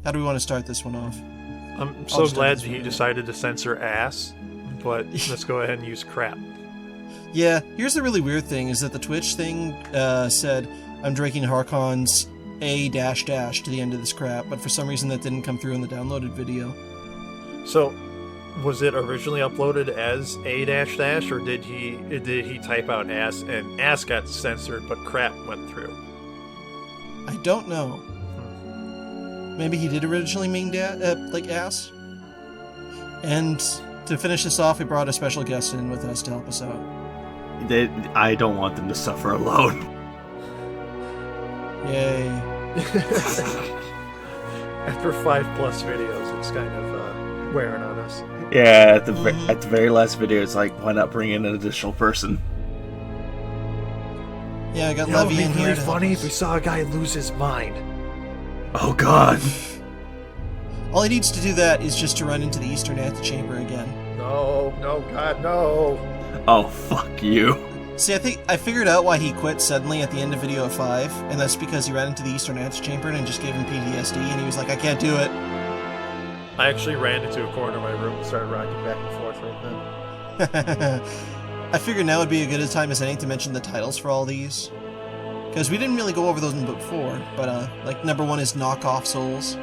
How do we want to start this one off? I'm so glad he decided to censor ass, but let's go ahead and use crap. Yeah, here's the really weird thing, is that the Twitch thing said, I'm drinking Harkon's A dash dash to the end of this crap, but for some reason that didn't come through in the downloaded video. So, was it originally uploaded as A dash dash, or did he type out ass and ass got censored, but crap went through? I don't know. Maybe he did originally mean like ass. And to finish this off, we brought a special guest in with us to help us out. I don't want them to suffer alone. Yay. After 5+ videos, it's kind of wearing on us. Yeah, at the very last video, it's like, why not bring in an additional person? Yeah, I got Levy in here. It would be funny if we saw a guy lose his mind. Oh god. All he needs to do that is just to run into the Eastern Antechamber again. No, God, no. Oh, fuck you. See, I figured out why he quit suddenly at the end of video 5, and that's because he ran into the Eastern Antechamber and just gave him PTSD, and he was like, I can't do it. I actually ran into a corner of my room and started rocking back and forth right then. I figured now would be a good time as any to mention the titles for all these. Because we didn't really go over those in book 4, but like number 1 is Knockoff Souls.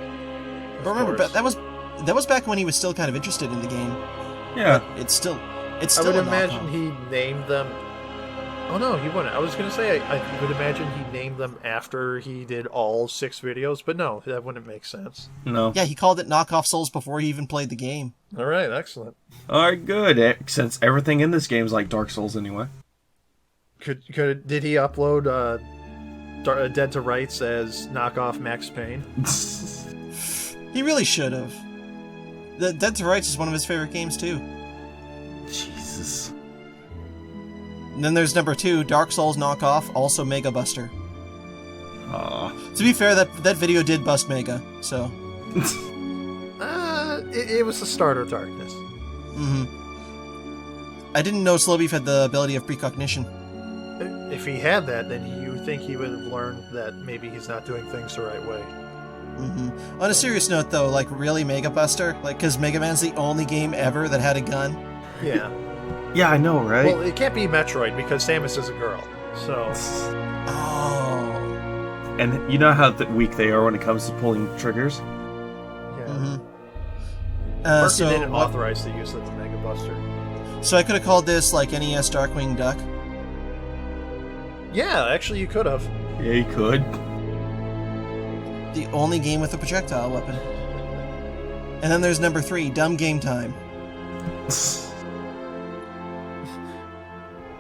But remember, that was back when he was still kind of interested in the game. Yeah. But it's still I would imagine he named them. Oh no, he wouldn't. I was gonna say I would imagine he named them after he did all 6 videos, but no, that wouldn't make sense. No. Yeah, he called it Knockoff Souls before he even played the game. All right, excellent. All right, good. Since everything in this game is like Dark Souls anyway. Did he upload Dead to Rights as knockoff Max Payne? He really should have. The Dead to Rights is one of his favorite games too. Jesus. And then there's number 2, Dark Souls knockoff, also Mega Buster. Aww. To be fair, that video did bust Mega, so. It was the start of darkness. Mm-hmm. I didn't know Slowbeef had the ability of precognition. If he had that, then you think he would have learned that maybe he's not doing things the right way. Mm-hmm. On a serious note, though, like, really Mega Buster? Like, because Mega Man's the only game ever that had a gun? Yeah. Yeah, I know, right? Well, it can't be Metroid because Samus is a girl, so... Oh. And you know how weak they are when it comes to pulling triggers? Yeah. Mm-hmm. So didn't authorize the use of the Mega Buster. So I could have called this, like, NES Darkwing Duck? Yeah, actually you could have. Yeah, you could. The only game with a projectile weapon. And then there's number 3, Dumb Game Time.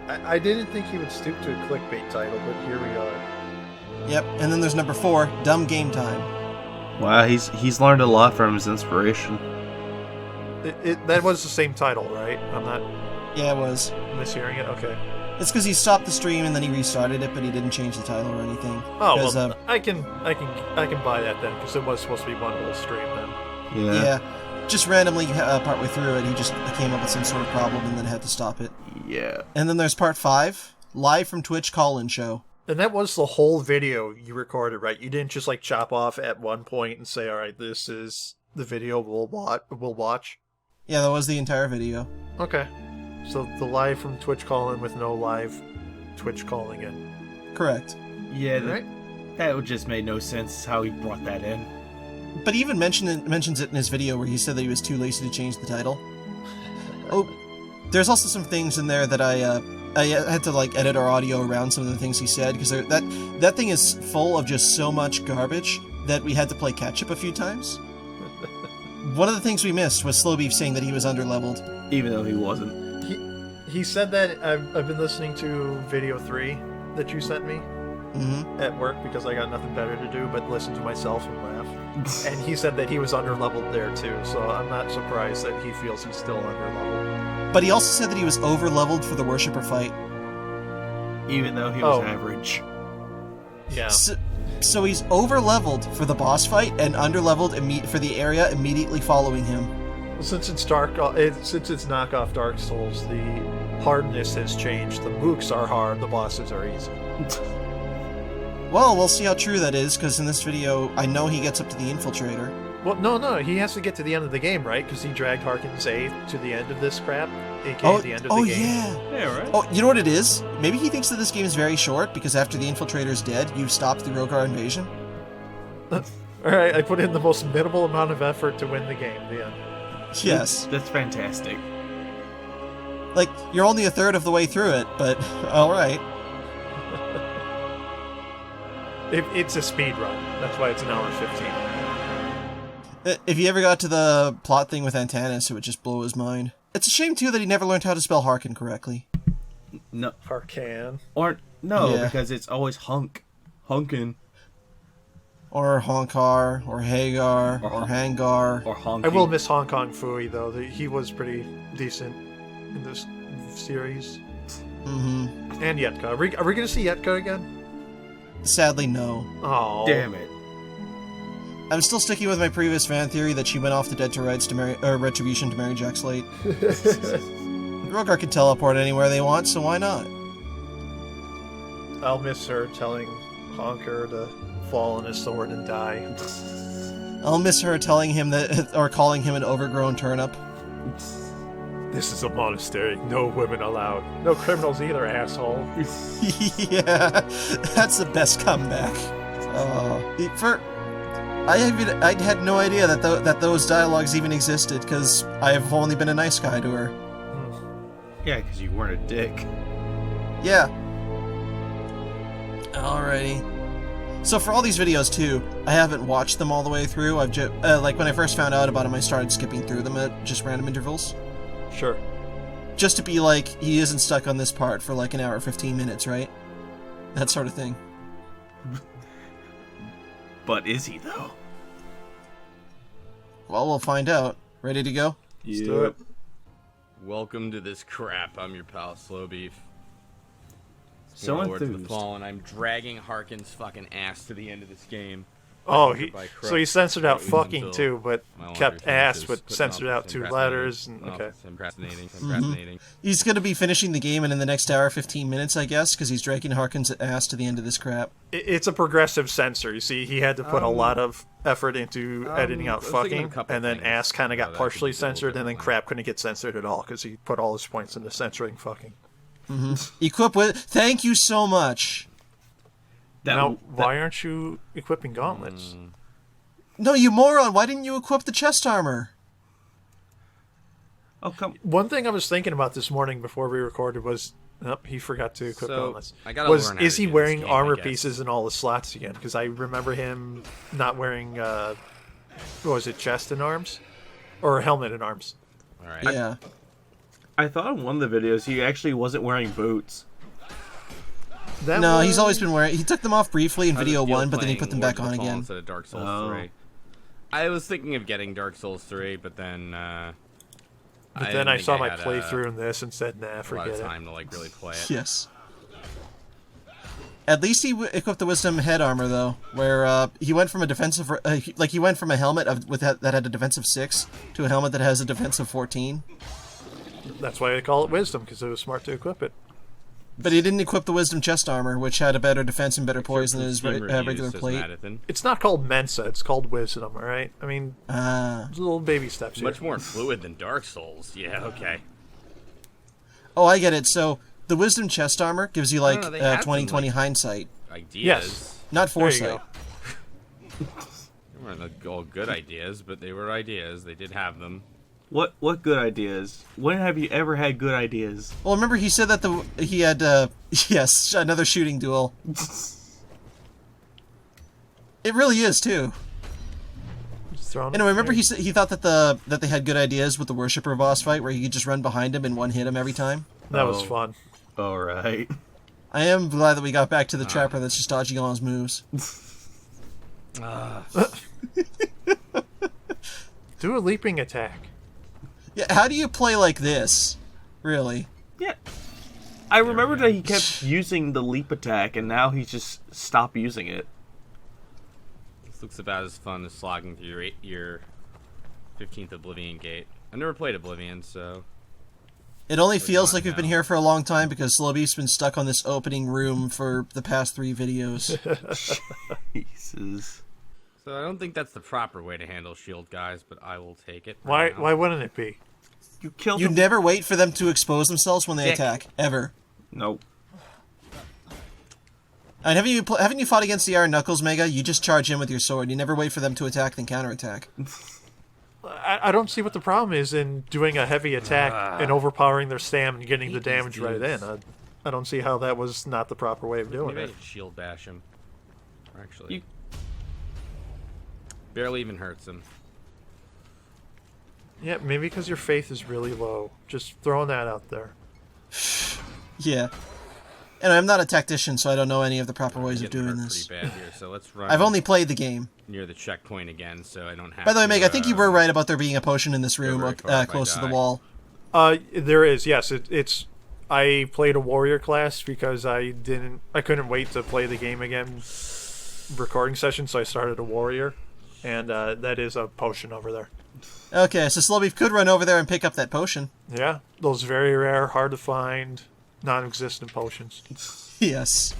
I didn't think he would stoop to a clickbait title, but here we are. Yep, and then there's number 4, Dumb Game Time. Wow, he's learned a lot from his inspiration. That was the same title, right? I'm not... Yeah, it was. Mishearing it? Okay. It's because he stopped the stream and then he restarted it, but he didn't change the title or anything. Oh, well, I can buy that then, because it was supposed to be one whole stream then. Yeah. Just randomly, partway through it, he just came up with some sort of problem and then had to stop it. Yeah. And then there's part 5, Live from Twitch Call-In Show. And that was the whole video you recorded, right? You didn't just, like, chop off at one point and say, alright, this is the video we'll watch? Yeah, that was the entire video. Okay. So the live from Twitch call-in with no live Twitch calling in. Correct. Yeah, that would just made no sense how he brought that in. But he even mentions it in his video where he said that he was too lazy to change the title. Oh, there's also some things in there that I had to, like, edit our audio around some of the things he said, because that thing is full of just so much garbage that we had to play catch-up a few times. One of the things we missed was Slowbeef saying that he was underleveled. Even though he wasn't. He said that. I've been listening to video 3 that you sent me at work because I got nothing better to do but listen to myself and laugh. And he said that he was underleveled there too, so I'm not surprised that he feels he's still underleveled. But he also said that he was overleveled for the Worshipper fight. Even though he was average. Yeah. So he's overleveled for the boss fight and underleveled for the area immediately following him. Since it's knockoff Dark Souls, the hardness has changed. The mooks are hard, the bosses are easy. Well, we'll see how true that is, because in this video, I know he gets up to the Infiltrator. Well, no, he has to get to the end of the game, right? Because he dragged Harkin's A to the end of this crap, aka the end of the game. Yeah, right. Oh, you know what it is? Maybe he thinks that this game is very short because after the Infiltrator's dead, you've stopped the Rogar invasion. Alright, I put in the most minimal amount of effort to win the game, the end. Yes. That's fantastic. Like, you're only a third of the way through it, but alright. It's a speed run. That's why it's an hour 15. If he ever got to the plot thing with Antanas, it would just blow his mind. It's a shame, too, that he never learned how to spell Harkin correctly. No. Harkan. Or, no, Yeah. because it's always Hunkin. Or Honkar, or Hagar, or Hangar. Or Honky. I will miss Hong Kong Fooey, though. He was pretty decent in this series. Mm-hmm. And Yetka. Are we going to see Yetka again? Sadly, no. Oh. Damn it. I'm still sticking with my previous fan theory that she went off the Dead to Rights to marry, Retribution to marry Jack Slate. Rogar can teleport anywhere they want, so why not? I'll miss her telling Honker to fall on his sword and die. I'll miss her telling him that, or calling him an overgrown turnip. This is a monastery. No women allowed. No criminals either, asshole. Yeah, that's the best comeback. I had no idea that those dialogues even existed, because I've only been a nice guy to her. Yeah, because you weren't a dick. Yeah. Alrighty. So for all these videos too, I haven't watched them all the way through. I've just like when I first found out about them, I started skipping through them at just random intervals. Sure. Just to be like, he isn't stuck on this part for like an hour 15 minutes, right? That sort of thing. But is he, though? Well, we'll find out. Ready to go? Let's do it. Welcome to this crap. I'm your pal, Slow Beef. So Warlord to the enthused. Fallen. I'm dragging Harkin's fucking ass to the end of this game. Oh, so he censored out Right, fucking until too, but my kept laundry ass, finishes, but putting censored off out two procrastinating, letters. And, putting off okay. Procrastinating. He's gonna be finishing the game in the next hour 15 minutes, I guess, because he's dragging Harkin's ass to the end of this crap. It's a progressive censor. You see, he had to put a lot of effort into editing out I was thinking fucking, of a couple and then things ass kind of how got that partially could be a little censored, and then different. crap couldn't get censored at all because he put all his points into censoring fucking. Equip with... Thank you so much! Now, why aren't you equipping gauntlets? No, you moron! Why didn't you equip the chest armor? Oh, come. One thing I was thinking about this morning before we recorded was, he forgot to equip So, gauntlets. I gotta Was learn how is to he do this wearing game, I armor guess. pieces in all the slots again? Because I remember him not wearing, what was it, chest and arms, or helmet and arms. All right. Yeah. I thought in one of the videos he actually wasn't wearing boots. That No, was- he's always been wearing... He took them off briefly in How's it video feel 1, but then he playing put them back Warlord on of the Fallen again. Instead of Dark Souls Oh. 3. I was thinking of getting Dark Souls 3, but then But then I didn't saw think my had, playthrough in this and said, nah, a lot forget of it. time to like really play it. Yes. At least he equipped the Wisdom head armor, though, where he went from a defensive... he went from a helmet that had a defensive 6 to a helmet that has a defensive 14. That's why they call it wisdom, because it was smart to equip it. But he didn't equip the Wisdom chest armor, which had a better defense and better poison than his Steam regular reviews, says plate. Madison. It's not called Mensa, it's called wisdom, alright? I mean, little baby steps here. Much more fluid than Dark Souls. Yeah, okay. Oh, I get it. So, the Wisdom chest armor gives you, like, No, they have them, 20/20 like- hindsight. Ideas. Yes. Not There you foresight. go. They weren't all good ideas, but they were ideas. They did have them. What good ideas? When have you ever had good ideas? Well, remember he said that he had, yes, another shooting duel. It really is, too. Just throwing And I remember he thought that they had good ideas with the Worshipper boss fight, where you could just run behind him and one-hit him every time. That was Oh. fun. Alright. I am glad that we got back to the trapper that's just dodging all his moves. Do a leaping attack. Yeah, how do you play like this? Really? Yeah. I remember that he kept using the leap attack, and now he's just stopped using it. This looks about as fun as slogging through your 15th Oblivion gate. I've never played Oblivion, so... It only do you feels want like we've been now? here for a long time because Slowbeef's been stuck on this opening room for the past 3 videos. Jesus. So I don't think that's the proper way to handle shield guys, but I will take it. Why wouldn't it be? You killed You him. never wait for them to expose themselves when they Dick. attack, ever. Nope. And haven't you fought against the Iron Knuckles, Mega? You just charge in with your sword. You never wait for them to attack, then counterattack. I don't see what the problem is in doing a heavy attack and overpowering their stam and getting the damage right in. I don't see how that was not the proper way of doing Maybe I it. could shield bash him. Or actually, barely even hurts him. Yeah, maybe because your faith is really low. Just throwing that out there. Yeah. And I'm not a tactician, so I don't know any of the proper ways of Getting doing hurt this. pretty bad here, so let's run. I've only played the game. near the checkpoint again, so I don't have. By the way, to, Meg, I think you were right about there being a potion in this room, very far if I close to the die. wall. There is, yes. It's. I played a warrior class because I couldn't wait to play the game again, recording session, so I started a warrior, and that is a potion over there. Okay, so Slowbeef could run over there and pick up that potion. Yeah, those very rare, hard to find, non-existent potions. Yes.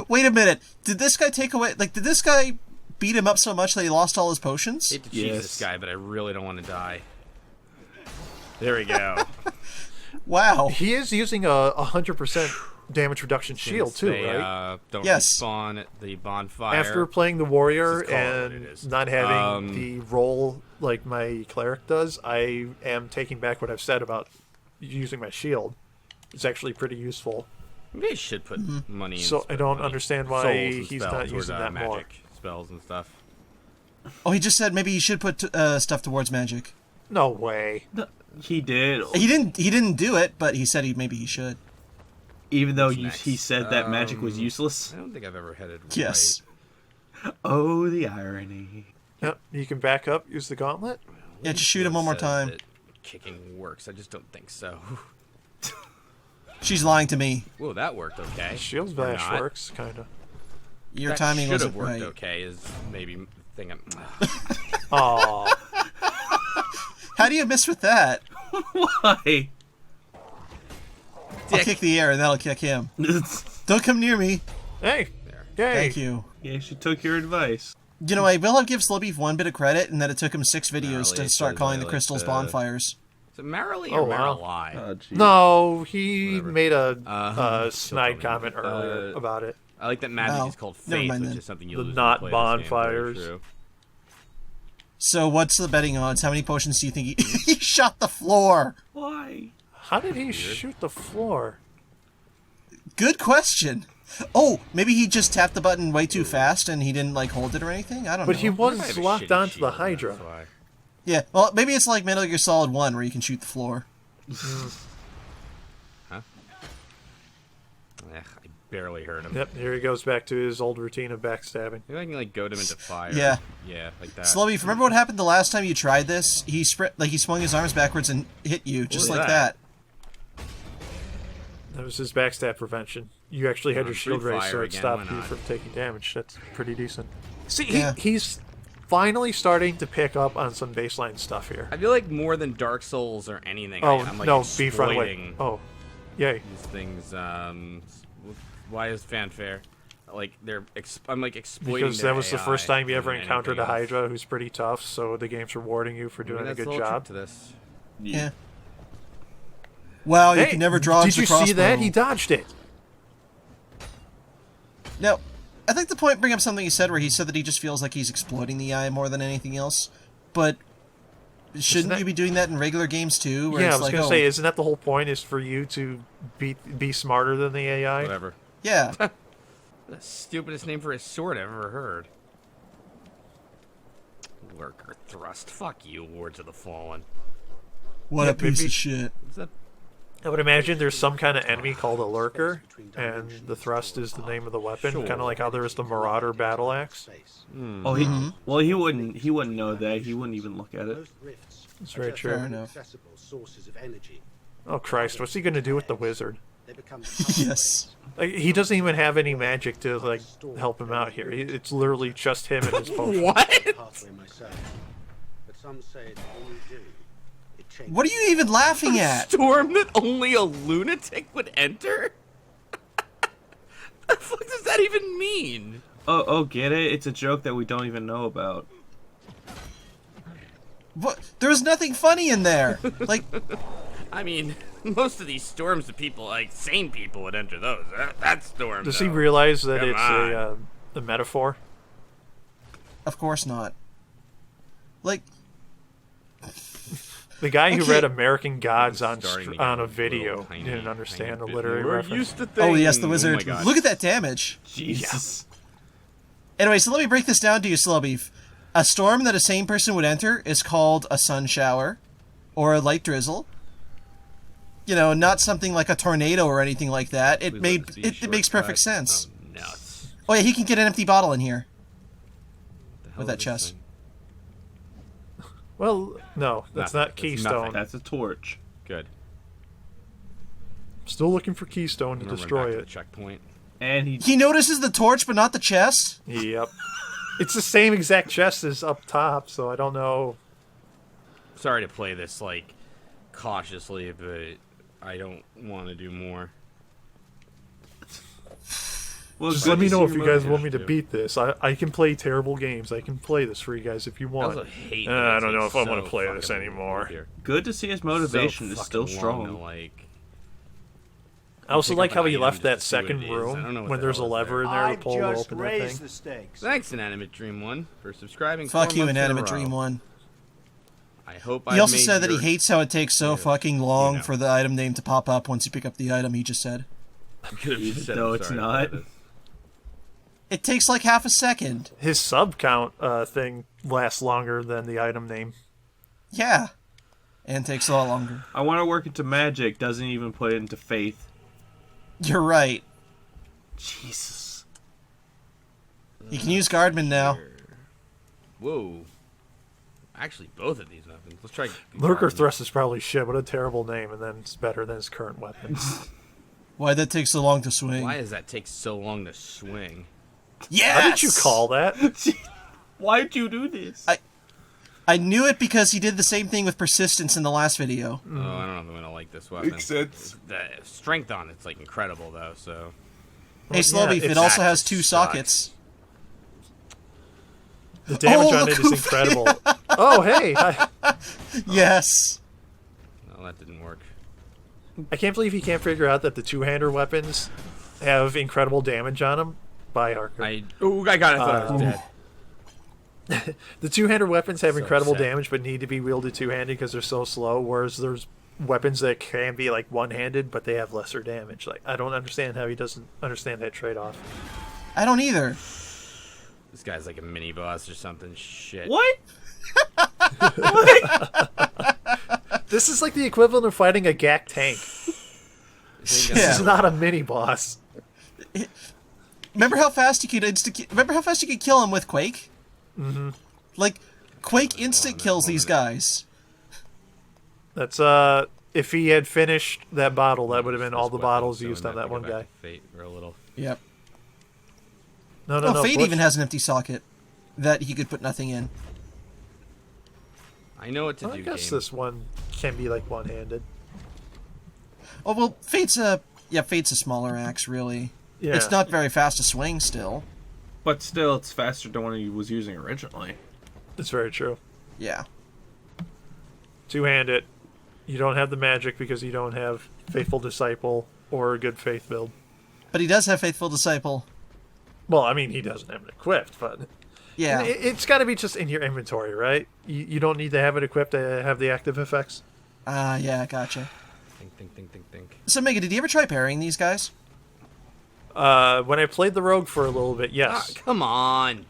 Wait a minute. Did this guy take away... Did this guy beat him up so much that he lost all his potions? I hate to cheese this guy, but I really don't want to die. There we go. Wow. He is using a 100% damage reduction shield Since too, they, right? Don't Yes. respawn at the bonfire. After playing the warrior Let's just call it what and it is. not having the role like my cleric does, I am taking back what I've said about using my shield. It's actually pretty useful. Maybe I should put money in. So I don't understand why souls and he's spells not toward, using that more. magic spells and stuff. Oh, he just said maybe he should put stuff towards magic. No way. He did. He didn't do it, but he said maybe he should. Even though What's next? he said that magic was useless. I don't think I've ever headed Yes. Oh, the irony. Yep, you can back up, use the gauntlet. Yeah, just shoot him one more Says time. that kicking works. I just don't think so. She's lying to me. Whoa, that worked okay. Shield Or bash not. works, kind of. Your That timing should wasn't have worked right. okay. Is maybe the thing I'm. Aww. How do you miss with that? Why? I'll kick the air and that'll kick him. Don't come near me. Hey! There. Yay! Thank you. Yeah, she took your advice. You know, I will give Slowbeef one bit of credit in that it took him 6 videos Merrily to start says calling the I like crystals to- bonfires. Is it Merrily Oh, or wow. Merrily? No, he Whatever. made a She'll snide tell me. comment earlier about it. I like that magic Oh, is called never faith, mind which then. is something you The lose when not you play this game. Very bonfires. true. So what's the betting odds? How many potions do you think he shot the floor? Why? How did he shoot the floor? Good question. Oh, maybe he just tapped the button way too fast and he didn't hold it or anything? I don't But know. he I was have a locked shitty onto the shield, Hydra. that's why. Yeah, well, maybe it's like Metal Gear Solid 1 where you can shoot the floor. Huh? I barely heard him. Yep, here he goes back to his old routine of backstabbing. Maybe I can goad him into fire. Yeah. Yeah, like that. Slowbeef, remember what happened the last time you tried this? He he swung his arms backwards and hit you, just was like that? that. That was his backstab prevention. You actually had your shield breathe raised so fire it again, stopped why you not? from taking damage. That's pretty decent. See, Yeah. he's finally starting to pick up on some baseline stuff here. I feel like more than Dark Souls or anything. Oh, I'm like no, beef right away. exploiting Oh, yay. these things. Why is fanfare? Like I'm like exploiting. Because their that was the AI first time you more ever than encountered a anything else. Hydra who's pretty tough, so the game's rewarding you for Maybe doing a that's good little trick job. to this. Yeah. Wow, you can never draw did you see that? He dodged it. Now, I think the point bring up something he said where he said that he just feels like he's exploiting the AI more than anything else. But shouldn't that- you be doing that in regular games too? Where Yeah, I it's was like, going to oh, say, isn't that the whole point, is for you to be smarter than the AI? Whatever. yeah. The stupidest name for a sword I've ever heard. Lurker thrust. Fuck you, Wards of the Fallen. What Yeah, a piece maybe- of shit. What's that? I would imagine there's some kind of enemy called a lurker, and the thrust is the name of the weapon, Sure. kind of like how there is the Marauder battle axe. Oh, he wouldn't know that. He wouldn't even look at it. It's very Fair true. enough. Oh Christ, what's he going to do with the wizard? Yes. Like, he doesn't even have any magic to help him out here. It's literally just him and his potion. What? What are you even laughing at? Storm that only a lunatic would enter? The fuck does that even mean? Oh, get it? It's a joke that we don't even know about. What? There was nothing funny in there. Like, I mean, most of these storms, the people, like sane people, would enter those. That storm. Does though. he realize that Come it's on. a metaphor? of course not. Like, The guy who Okay. read American Gods on Starting to get on a little video tiny- didn't understand tiny a bit literary more reference. used to oh yes, the things. wizard. Oh my God. Look at that damage. Jesus. Anyway, so let me break this down to you, Slow Beef. A storm that a sane person would enter is called a sun shower, or a light drizzle. You know, not something like a tornado or anything like that. Please let this be a It makes perfect shortcut. sense. Oh, nuts. Oh yeah, he can get an empty bottle in here The hell with that is this chest. thing? Well, no, that's Nothing. not That's Keystone. nothing. That's a torch. Good. Still looking for Keystone to I'm gonna run destroy back to it. the checkpoint. And He notices the torch, but not the chest. Yep. It's the same exact chest as up top, so I don't know. Sorry to play this like cautiously, but I don't want to do more. Well, Just good let me to know see if you your guys want me to motivation. beat this. I can play terrible games. I can play this for you guys if you I want. also hate. I that don't it know if takes I want to so play this fucking anymore. long here. Good to see his motivation So is still fucking long strong. to, like, I also pick like up how an he item left that just to see what second it is. I don't know room what when the there's a hell is lever there. in there to I've pull to just open that raised thing. the stakes. Thanks, Inanimate Dream One, for subscribing. Fuck 4 you, months in a Inanimate row. Dream One. I hope He I also made said that he your- hates how it takes so Yeah, fucking long you know. for the item name to pop up once you pick up the item. He just said I could have just said, though I'm it's sorry not. about this. it takes like half a second. His sub count thing lasts longer than the item name. Yeah, and takes a lot longer. I want to work into magic. Doesn't even put it into faith. You're right. Jesus. You can use Guardman now. Whoa. Actually, both of these weapons. Let's try. Lurker Guardian. Thrust is probably shit. What a terrible name, and then it's better than his current weapon. Why that takes so long to swing? Why does that take so long to swing? Yes! How did you call that? Why'd you do this? I knew it because he did the same thing with persistence in the last video. Oh, I don't know if I'm gonna like this weapon. Makes sense. The strength on it's like incredible though. So Hey, Slow yeah, Beef, it it's- also that has 2 sucks. sockets. The damage Oh, on look it who- is incredible. Oh, hey! Yes. no, that didn't work. I can't believe he can't figure out that the two-hander weapons have incredible damage on them. Bye, Harker. I got it. I thought I was dead. The two-hander weapons have So incredible upset. damage, but need to be wielded two-handed because they're so slow. Whereas there's weapons that can be like one-handed, but they have lesser damage. Like I don't understand how he doesn't understand that trade-off. I don't either. This guy's like a mini boss or something. Shit. What? This is like the equivalent of fighting a GAC tank. This Yeah. is not a mini boss. Remember how fast you could kill him with Quake? Mm-hmm. Like, Quake instant kills these guys. That's if he had finished that bottle, that would have been all the This bottles weapon, used so on we that might one go back guy. to Fate for a little. Yep. No, no, Oh, no. Fate Butch- even has an empty socket that he could put nothing in. I know what to I do. guess game. this one can be like one-handed. Oh well, Fate's a smaller axe, really. Yeah. It's not very fast to swing still. But still, it's faster than what he was using originally. It's very true. Yeah. Two-handed. You don't have the magic because you don't have Faithful Disciple or a good faith build. But he does have Faithful Disciple. Well, I mean, he doesn't have it equipped, but Yeah. it's got to be just in your inventory, right? You don't need to have it equipped to have the active effects. Yeah, gotcha. Think. So, Mega, did you ever try parrying these guys? When I played the rogue for a little bit, Ah, yes. come on.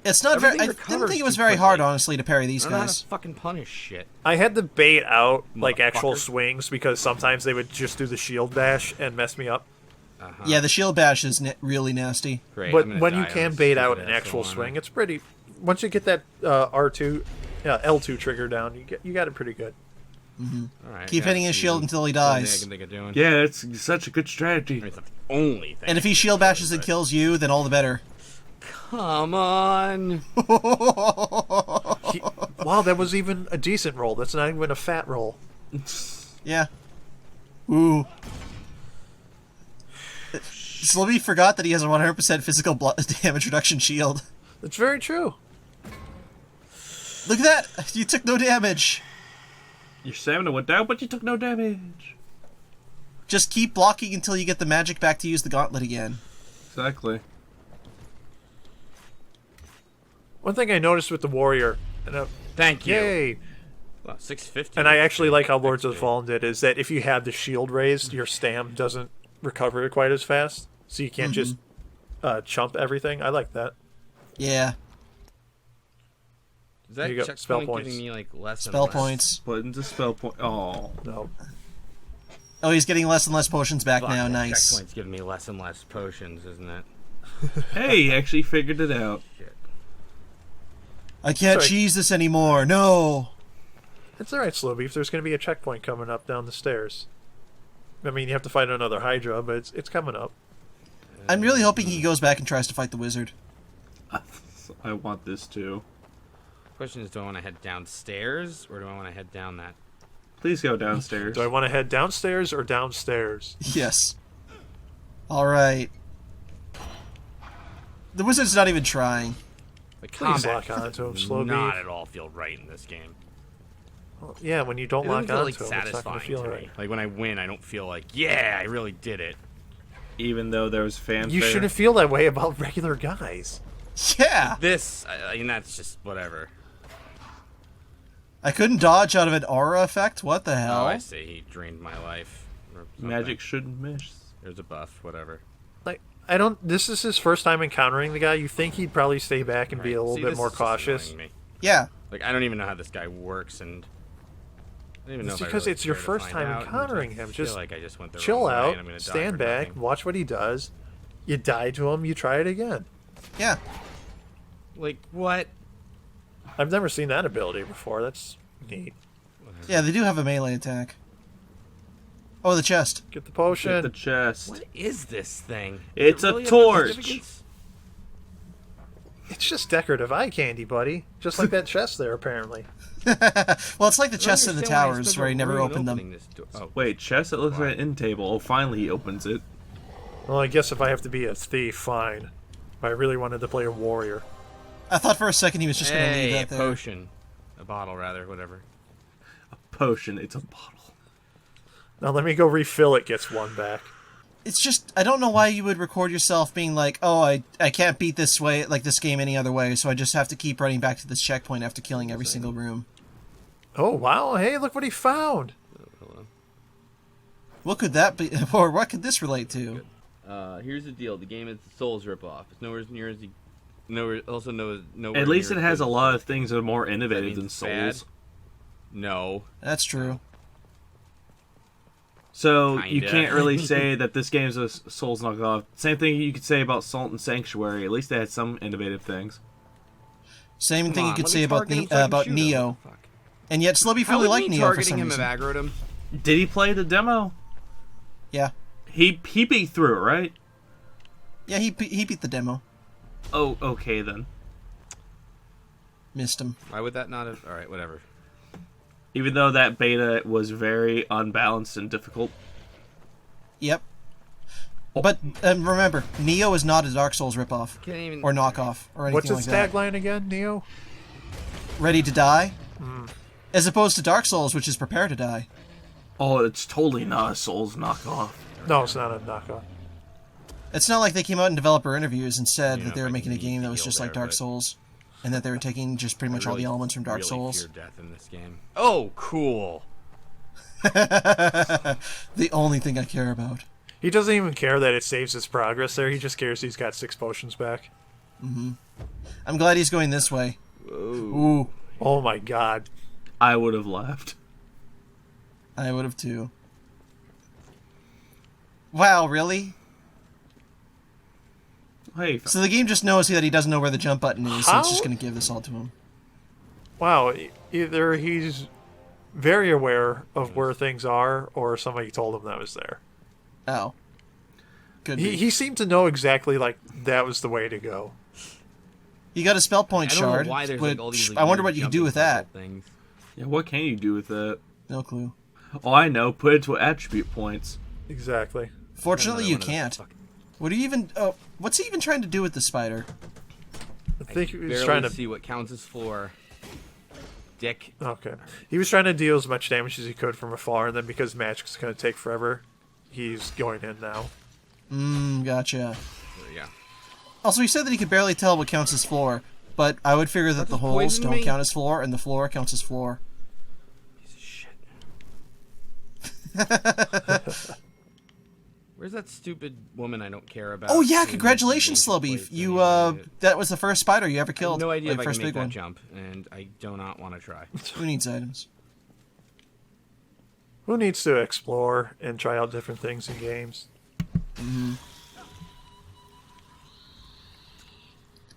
It's not very. Everything I didn't recovers think it was too very hard, quickly. honestly, to parry these I don't know how guys. to fucking punish shit. I had to bait out like actual Motherfucker. swings because sometimes they would just do the shield bash and mess me up. Yeah, the shield bash is really nasty. Great. But I'm gonna when die you on can this bait out stupid an ass actual Solana. swing, it's pretty. Once you get that L2 trigger down, you got it pretty good. All right, Keep yeah, hitting his that's shield the until he only thing dies. I can think of doing. Yeah, it's such a good strategy. It's the only thing. And if he shield bashes and kills you, then all the better. Come on. Wow, that was even a decent roll. That's not even a fat roll. Yeah. Ooh. Slobby forgot that he has a 100% physical damage reduction shield. That's very true. Look at that! You took no damage. Your stamina went down, but you took no damage. Just keep blocking until you get the magic back to use the gauntlet again. Exactly. One thing I noticed with the warrior, Thank you. yay, Wow, 650. and I actually like how Lords of the Fallen did, is that if you have the shield raised, your stam doesn't recover quite as fast, so you can't just chump everything. I like that. Yeah. Is that Here you go, checkpoint spell giving points. me like less and Spell less? points. Put into spell point. Oh. No. Oh, he's getting less and less potions back Fuck, now. that Nice. Checkpoint's giving me less and less potions, isn't it? Hey, he actually figured it out. Shit. I can't Sorry. cheese this anymore. No. It's alright, Slowbeef. There's going to be a checkpoint coming up down the stairs. I mean, you have to fight another Hydra, but it's coming up. I'm really hoping he goes back and tries to fight the wizard. I want this too. Question is, do I want to head downstairs or do I want to head down that? Please go downstairs. Do I want to head downstairs or downstairs? Yes. Alright. The wizard's not even trying. The Please combat lock onto him, does Slowbeef. not at all feel right in this game. Well, yeah, when you don't It lock doesn't onto feel him, like it's not going satisfying to feel to right. me. Like when I win, I don't feel like, yeah, I really did it. Even though there was fanfare. You shouldn't feel that way about regular guys. Yeah. This, I mean, that's just whatever. I couldn't dodge out of an aura effect? What the hell? Oh, I see. He drained my life. Or something. Magic shouldn't miss. There's a buff, whatever. Like, I don't. This is his first time encountering the guy. You think he'd probably stay back and be a Right. little See, bit this more is just cautious. annoying me. Yeah. Like, I don't even know how this guy works, and I don't even know It's if I because really it's your care to first find time out, and encountering I him. feel Just like I just went the chill wrong way, out, and I'm gonna die stand for back, nothing. watch what he does. You die to him, you try it again. Yeah. Like, what? I've never seen that ability before. That's neat. Yeah, they do have a melee attack. Oh, the chest. Get the Get potion. the chest. What is this thing? It's Does it a really have torch. significance? It's just decorative eye candy, buddy. Just like that chest there, apparently. Well, it's like the I don't chests in the understand why I towers spent where a he never ruin opened them. opening this door. Oh, Wait, chest? It looks like an end table. Oh, finally he opens it. Well, I guess if I have to be a thief, fine. But I really wanted to play a warrior. I thought for a second he was just going to leave hey, that a there. potion. A bottle, rather, whatever. Potion. It's a bottle. Now let me go refill it. Gets one back. It's just, I don't know why you would record yourself being like, oh, I can't beat this way, like this game any other way, so I just have to keep running back to this checkpoint after killing every single room. Oh wow! Hey, look what he found. What could that be, or what could this relate to? Here's the deal. The game is the Souls ripoff. It's nowhere near as nowhere. Also, nowhere. At least it near has as a good lot as of things that are more innovative means than bad? Souls. No. That's true. So you Kinda. can't really say that this game's a Souls knockoff. Same thing you could say about Salt and Sanctuary. At least they had some innovative things. Same thing you Come could on, say let me about, target him so I can about shoot him. Neo. Fuck. And yet Slubby How fully would liked me Neo for targeting some him have reason. aggroed him? Did he play the demo? Yeah. He beat through it, right? Yeah, he beat the demo. Oh, okay then. Missed him. Why would that not have? All right, whatever. Even though that beta was very unbalanced and difficult. Yep. But remember, Neo is not a Dark Souls ripoff. Can't even. Or knockoff, or anything What's like its that. tagline again, Neo? Ready to die? As opposed to Dark Souls, which is prepare to die. Oh, it's totally not a Souls knockoff. No, it's not a knockoff. It's not like they came out in developer interviews and said You that know, they were if I making a can game that was feel just like there, Dark but- Souls, and that they were taking just pretty much all the really- elements from Dark really Souls. fear death in this game. Oh, cool. The only thing I care about. He doesn't even care that it saves his progress there. He just cares he's got 6 potions back. I'm glad he's going this way. Ooh, Oh my god. I would have left. I would have too. Wow, really? Hey, So the game just knows that he doesn't know where the jump button is, so How? it's just going to give this all to him. Wow, either he's very aware of where things are, or somebody told him that was there. Oh. Could be. He seemed to know exactly, like, that was the way to go. You got a spell point I don't shard. know why there's like all these. Like, I wonder weird what you could do jumping with that. puzzle Things. yeah, what can you do with that? No clue. Oh, I know. Put it to attribute points. Exactly. Fortunately, Another you one of those can't. fucking What are you even... Oh, what's he even trying to do with the spider? I think he was Barely trying to see what counts as floor. Dick. Okay. He was trying to deal as much damage as he could from afar, and then because magic's going to take forever, he's going in now. Gotcha. Yeah. Also, he said that he could barely tell what counts as floor, but I would figure that the just holes poison don't me? count as floor, and the floor counts as floor. Piece of shit. Where's that stupid woman I don't care about? Oh yeah, who congratulations, lives in Slowbeef. place You, anyway? that was the first spider you ever I have killed. no idea like, if I first can make big that one. jump, and I do not want to try. Who needs items? Who needs to explore and try out different things in games?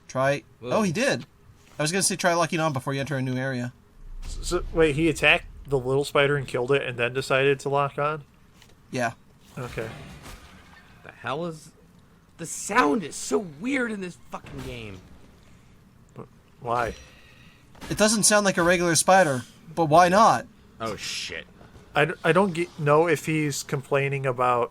Try... Whoa. Oh, he did. I was going to say try locking on before you enter a new area. So, wait, he attacked the little spider and killed it, and then decided to lock on? Yeah. Okay. The hell is... The sound is so weird in this fucking game. Why? It doesn't sound like a regular spider, but why not? Oh, shit. I don't know if he's complaining about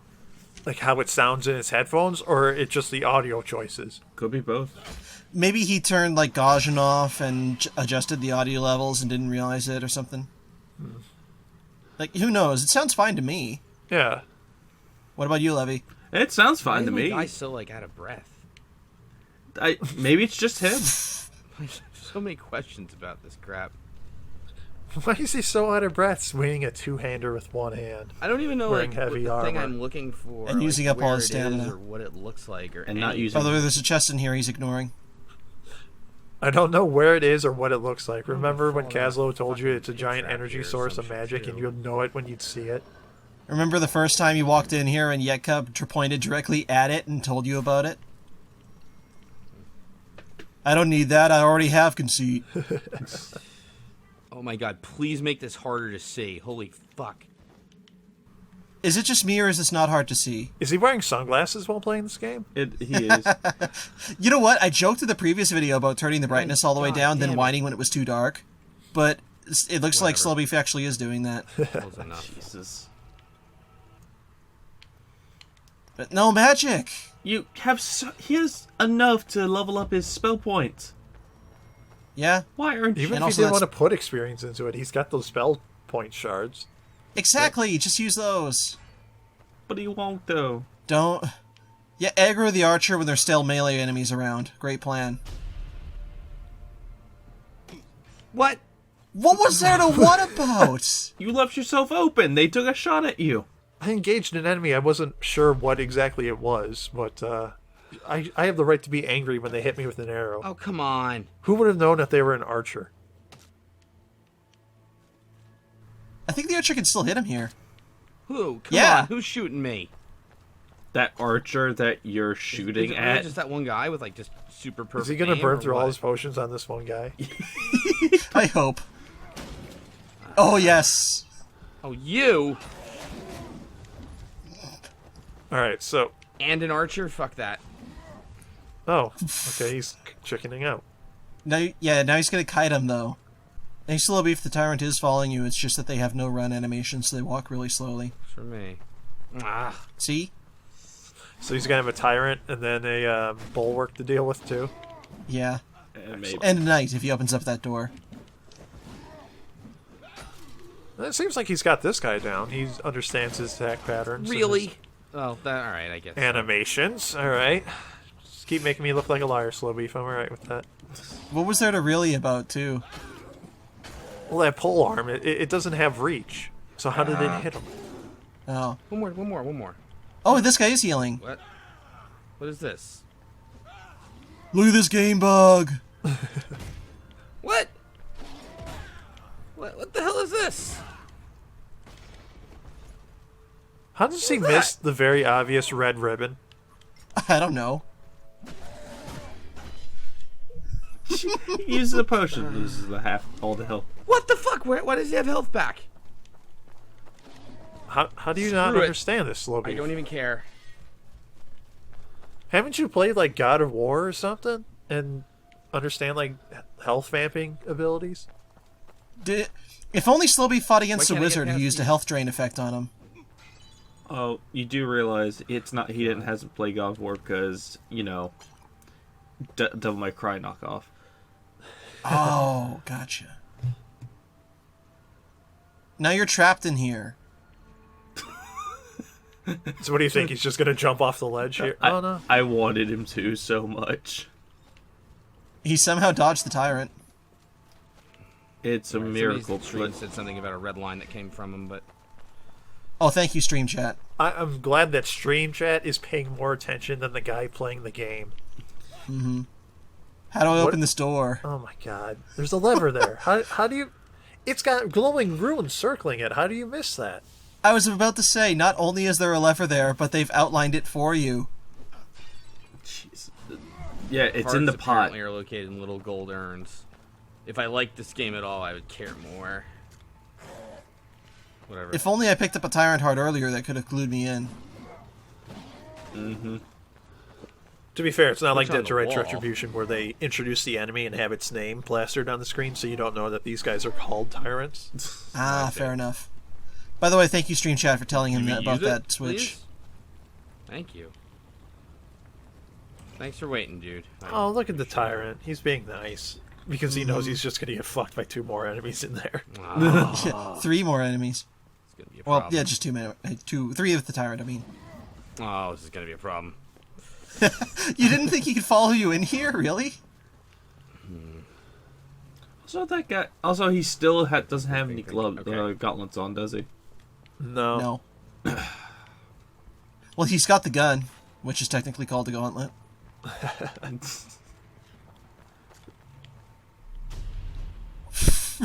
like how it sounds in his headphones, or it's just the audio choices. Could be both. Maybe he turned like Gaussian off and adjusted the audio levels and didn't realize it or something. Like, who knows? It sounds fine to me. Yeah. What about you, Levy? It sounds Why fine is to my me. guy so, like, out of breath? Maybe it's just him. So many questions about this crap. Why is he so out of breath swinging a two-hander with one hand? I don't even know Wearing like what heavy the thing armor. I'm looking for, And like, using up all where his it is stamina. or what it looks like, or And not anything. using- By the way, there's a chest in here he's ignoring. I don't know where it is or what it looks like. Oh, Remember when falling Caslow off told you fucking it's a pit giant trap energy here or source some of shit, magic too. and you'll know it when you'd see it? Remember the first time you walked in here and Yetka pointed directly at it and told you about it? I don't need that, I already have conceit. Oh my god, please make this harder to see. Holy fuck. Is it just me or is this not hard to see? Is he wearing sunglasses while playing this game? He is. You know what? I joked in the previous video about turning the brightness all the way God down, then damn it. whining when it was too dark. But it looks like Whatever. Slowbeef actually is doing that. Close enough. Jesus. But no magic! You have he has enough to level up his spell points. Yeah, Why aren't you? Even And if he also didn't that's- want to put experience into it, he's got those spell point shards. exactly, just use those. But he won't though. Don't... Yeah, aggro the archer when there's still melee enemies around. Great plan. What? What was there to what about? You left yourself open. They took a shot at you. I engaged an enemy. I wasn't sure what exactly it was, but I have the right to be angry when they hit me with an arrow. Oh, come on. Who would have known if they were an archer? I think the archer can still hit him here. Who? Come Yeah. on. Who's shooting me? That archer that you're Is shooting it really at. just that one guy with, like, just super perfect Is he going to aim, burn or through all what? his potions on this one guy? I hope. Oh, yes. Oh, you? Alright, so... And an archer? Fuck that. Oh, okay, he's chickening out. Now he's gonna kite him, though. Hey, Slowbeef, the tyrant is following you, it's just that they have no run animation, so they walk really slowly. It's for me. Ah. See? So he's going to have a tyrant and then a bulwark to deal with, too? Yeah. Maybe. And a knight, if he opens up that door. It seems like he's got this guy down. He understands his attack patterns. and Really? his Oh, that, alright, I guess. animations. Alright. Just keep making me look like a liar, Slowbeef. I'm alright with that. What was there to really about, too? Well, that pole arm, it doesn't have reach. So how did it hit him? Oh. One more. Oh, this guy is healing. What? What is this? Look at this game bug! What? What the hell is this? How does he What's miss that? the very obvious red ribbon? I don't know. He uses a potion, loses all the health. What the fuck? Why does he have health back? How do you not Screw it. understand this, I Slowbeef? don't even care. Haven't you played like God of War or something and understand like health vamping abilities? If only Slowbeef fought against Why a can't I get wizard who past used a these? health drain effect on him. Oh, you do realize it's not. He hasn't played God of War because Devil May Cry knockoff. Oh, gotcha. Now you're trapped in here. So what do you think? He's just gonna jump off the ledge here? Oh no! I wanted him to so much. He somehow dodged the tyrant. It's a miracle. Stream said something about a red line that came from him, but Oh, thank you, Stream Chat. I'm glad that Stream Chat is paying more attention than the guy playing the game. Mm-hmm. How do I open this door? Oh my god! There's a lever there. How do you? It's got glowing runes circling it. How do you miss that? I was about to say, not only is there a lever there, but they've outlined it for you. Jeez. Yeah, it's parts in the pot. apparently are located in little gold urns. If I liked this game at all, I would care more. Whatever. If only I picked up a tyrant heart earlier, that could have glued me in. Mm-hmm. To be fair, it's not like What's on Dead the to Rights wall? Retribution where they introduce the enemy and have its name plastered on the screen, so you don't know that these guys are called tyrants. Ah, Okay. fair enough. By the way, thank you, Stream Chat, for telling him Can that we about use it, that switch. please? Thank you. Thanks for waiting, dude. Oh, look at the tyrant. He's being nice. Because he knows he's just going to get fucked by 2 more enemies in there. Oh, 3 more enemies. it's gonna be a Well, problem. yeah, just 3 with the tyrant, I mean. Oh, this is gonna be a problem. You didn't think he could follow you in here, really? Also, that guy. Also, he still doesn't have any Okay. gauntlets on, does he? No. No. Well, he's got the gun, which is technically called a gauntlet.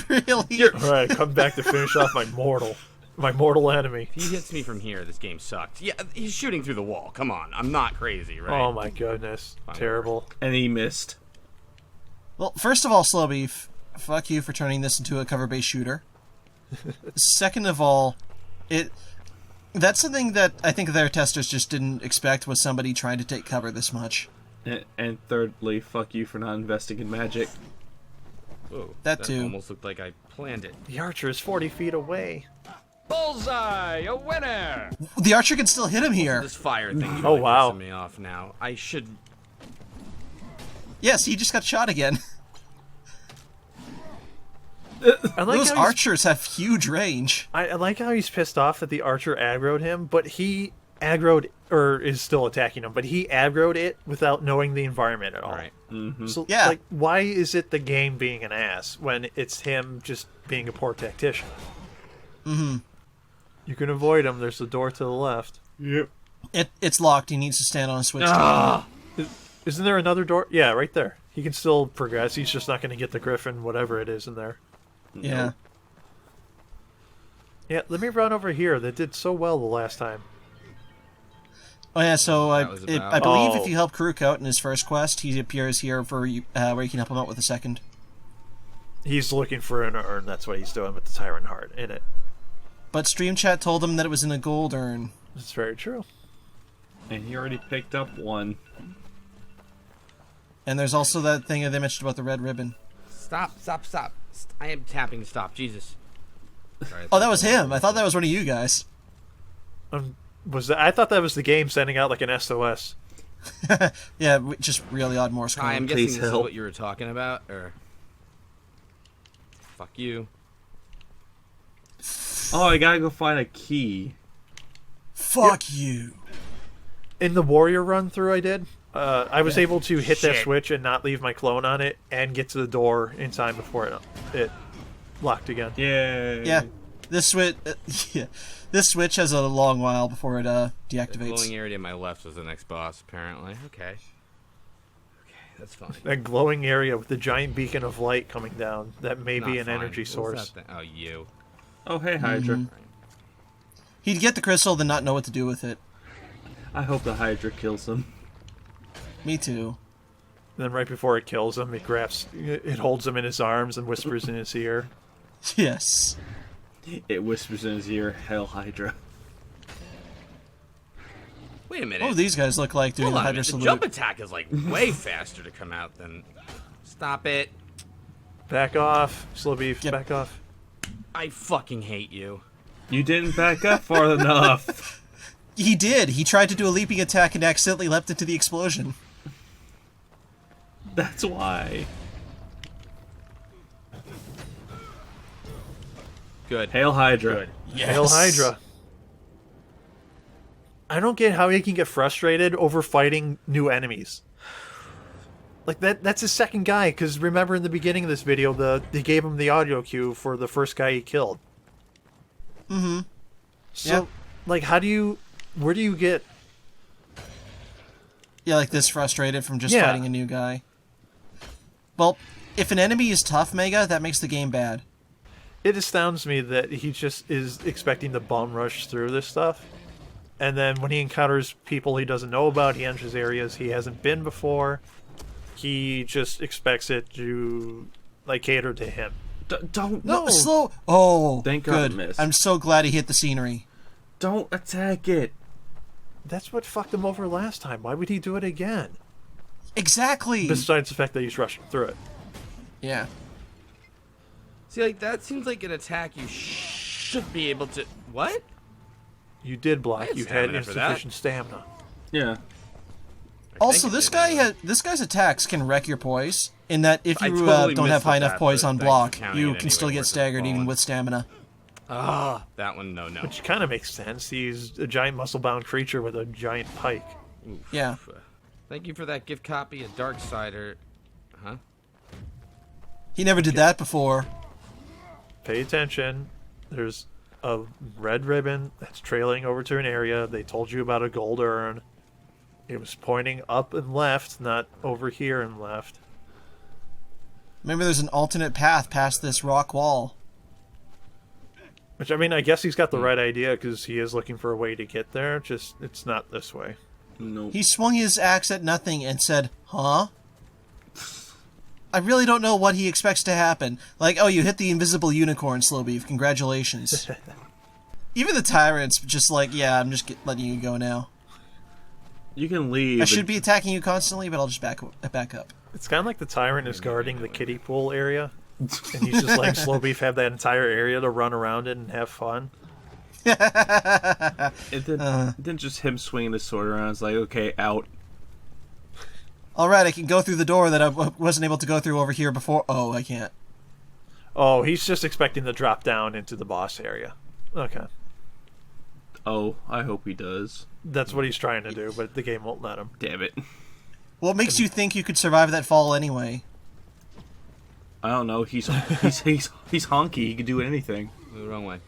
Really? Alright, come back to finish off my mortal enemy. If he hits me from here, this game sucks. Yeah, he's shooting through the wall. Come on, I'm not crazy, right? Oh my goodness. Fine. Terrible. And he missed. Well, first of all, Slow Beef, fuck you for turning this into a cover-based shooter. Second of all, that's something that I think their testers just didn't expect, was somebody trying to take cover this much. And thirdly, fuck you for not investing in magic. Whoa, That too. almost looked like I planned it. The archer is 40 feet away. Bullseye, a winner! The archer can still hit him here. This fire thing is Oh, really wow. pissing me off now. I should. Yes, he just got shot again. I like Those how he's- archers have huge range. I like how he's pissed off that the archer aggroed him, but he aggroed, or is still attacking him, but he aggroed it without knowing the environment at all. All right. Mm-hmm. So, Yeah. like, why is it the game being an ass when it's him just being a poor tactician? Mm-hmm. You can avoid him. There's the door to the left. Yep. It's locked. He needs to stand on a switch. Ah! Isn't there another door? Yeah, right there. He can still progress. He's just not going to get the griffin, whatever it is in there. Yeah. Yeah, let me run over here. That did so well the last time. Oh yeah, so That was I about- believe Oh. if you help Karuk out in his first quest, he appears here for you, where you can help him out with the second. He's looking for an urn. That's what he's doing with the tyrant heart in it. But Stream Chat told him that it was in a gold urn. That's very true. And he already picked up one. And there's also that thing that they mentioned about the red ribbon. Stop! I am tapping to stop. Jesus. Sorry, Oh, that was him. I thought that was one of you guys. I thought that was the game sending out like an SOS. Yeah, just really odd Morse code. Hi, I'm guessing Please this is help. what you were talking about, or fuck you. Oh, I gotta go find a key. Fuck you. In the warrior run through I did, I was able to hit that Shit. switch and not leave my clone on it and get to the door in time before it locked again. Yay. Yeah, this switch. Yeah, this switch has a long while before it The deactivates. glowing area to my left was the next boss, apparently. Okay, that's fine. That glowing area with the giant beacon of light coming down, that may be Not an fine. energy What was source. that thing? Oh, you. Oh, hey, Hydra. Mhm. He'd get the crystal, then not know what to do with it. I hope the Hydra kills him. Me too. Then right before it kills him, it holds him in his arms and whispers in his ear. Yes. It whispers in his ear, "Hail Hydra." Wait a minute. What do these guys look like doing Hold the on a Hydra minute. The salute? jump attack is like way faster to come out than. Stop it! Back off, slow beef. Yep. Back off. I fucking hate you. You didn't back up far enough. He did. He tried to do a leaping attack and accidentally leapt into the explosion. That's why. Good. Hail Hydra. Good. Yes. Hail Hydra. I don't get how he can get frustrated over fighting new enemies. Like, that's his second guy, because remember in the beginning of this video, they gave him the audio cue for the first guy he killed. Mm-hmm. So, Yep. like, where do you get... Yeah, like this frustrated from just Yeah. fighting a new guy. Well, if an enemy is tough, Mega, that makes the game bad. It astounds me that he just is expecting to bum rush through this stuff. And then when he encounters people he doesn't know about, he enters areas he hasn't been before, he just expects it to, like, cater to him. Don't. No, slow. Oh, Thank God good. it missed. I'm so glad he hit the scenery. Don't attack it. That's what fucked him over last time. Why would he do it again? Exactly. Besides the fact that he's rushing through it. Yeah. See, like, that seems like an attack you should be able to... What? You did block. had You had stamina for that. insufficient stamina. Yeah. Also, think it this guy's attacks can wreck your poise. In that, if I you totally don't missed have high with enough that, poise but on thanks for block, counting you it can still anyway, get worth it staggered even falling. with stamina. Ah, that one, no. Which kind of makes sense. He's a giant muscle-bound creature with a giant pike. Oof. Yeah. Thank you for that gift copy of Darksider. Huh? He never did that before. Pay attention. There's a red ribbon that's trailing over to an area. They told you about a gold urn. It was pointing up and left, not over here and left. Maybe there's an alternate path past this rock wall. Which, I mean, I guess he's got the right idea because he is looking for a way to get there. Just, it's not this way. No. He swung his axe at nothing and said, "Huh?" I really don't know what he expects to happen. Like, oh, you hit the invisible unicorn, Slow Beef. Congratulations. Even the tyrant's just like, yeah, I'm just letting you go now. You can leave. I should be attacking you constantly, but I'll just back up. It's kind of like the tyrant is guarding the kiddie pool area. And he's just letting Slow Beef have that entire area to run around in and have fun. It didn't just him swinging the sword around. It's like, okay, out. All right, I can go through the door that I wasn't able to go through over here before. Oh, I can't. Oh, he's just expecting to drop down into the boss area. Okay. Oh, I hope he does. That's what he's trying to do, but the game won't let him. Damn it. What makes you think you could survive that fall anyway? I don't know. He's honky. He can do anything. The wrong way.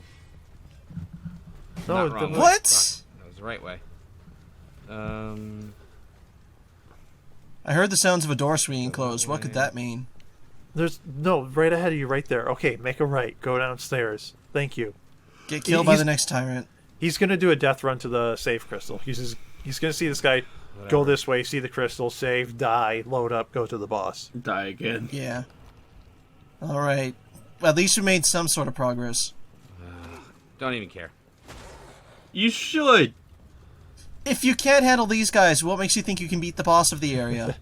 No, Not wrong way. What? Fuck. That was the right way. I heard the sounds of a door swinging closed. What could that mean? There's no right ahead of you, right there. Okay, make a right. Go downstairs. Thank you. Get killed by the next tyrant. He's gonna do a death run to the save crystal. He's gonna see this guy go this way, see the crystal, save, die, load up, go to the boss. Die again. Yeah. All right. Well, at least we made some sort of progress. Don't even care. You should. If you can't handle these guys, what makes you think you can beat the boss of the area?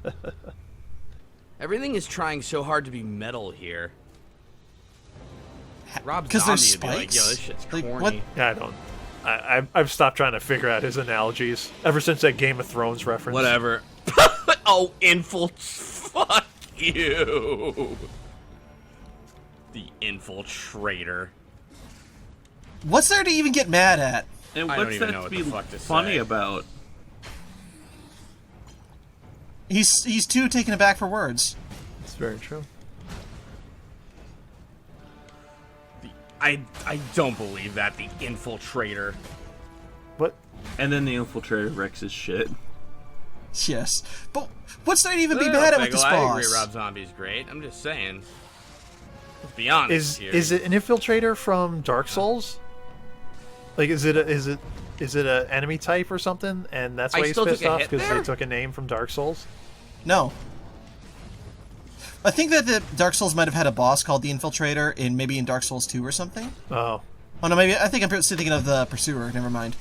Everything is trying so hard to be metal here. Rob 'Cause Zombie there's would be like, yo, spikes? this shit's Like, corny. what? Yeah, I don't. I've stopped trying to figure out his analogies ever since that Game of Thrones reference. Whatever. Oh, fuck you. The infiltrator. What's there to even get mad at? And I don't what's even that know to what be the fuck to funny say. about? He's too taken aback for words. It's very true. I don't believe that, the infiltrator. What? And then the infiltrator wrecks his shit. Yes. But what's there to even be No, mad at Bagel, with this I boss? agree Rob Zombie's great. I'm just saying. Let's be honest here. Is it an infiltrator from Dark Souls? Like, is it a enemy type or something? And that's I why he's still took pissed a off hit because there? they took a name from Dark Souls. No. I think that the Dark Souls might have had a boss called the Infiltrator in Dark Souls 2 or something. Oh, Oh no, maybe I think I'm still thinking of the Pursuer. Never mind.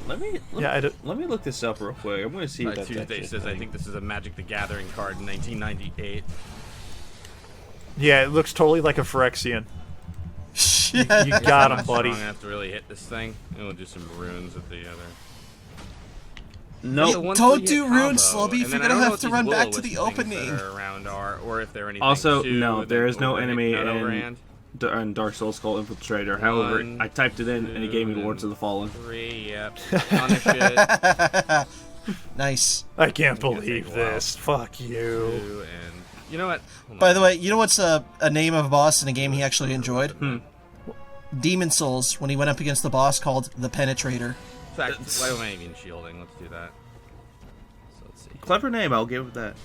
Let me look this up real quick. I'm going to see what that Tuesday shit says, I thing. think this is a Magic the Gathering card in 1998. yeah, it looks totally like a Phyrexian. Shit. You got him, I'm buddy. gonna have to really hit this thing, and we'll do some runes at the other. No. It's a one Don't three-hit do combo, runes, Slowbeef. and You're then I gonna don't know have what to these run back will-o-wisp to the things opening. that are around are, or if they're anything Also, too, no, there is no that enemy not in overhand. Dark Souls called Infiltrator. However, One, I typed it in and it gave me Lords of the Fallen. 3, yep. Punish it. Nice. I can't It's gonna believe take a while. this. Fuck you. 2, and you know what? Hold By on. the way, you know what's a name of a boss in a game he actually enjoyed? Demon Souls, when he went up against the boss called the Penetrator. In fact, why am I even shielding? Let's do that. So let's see. Clever name, I'll give it that.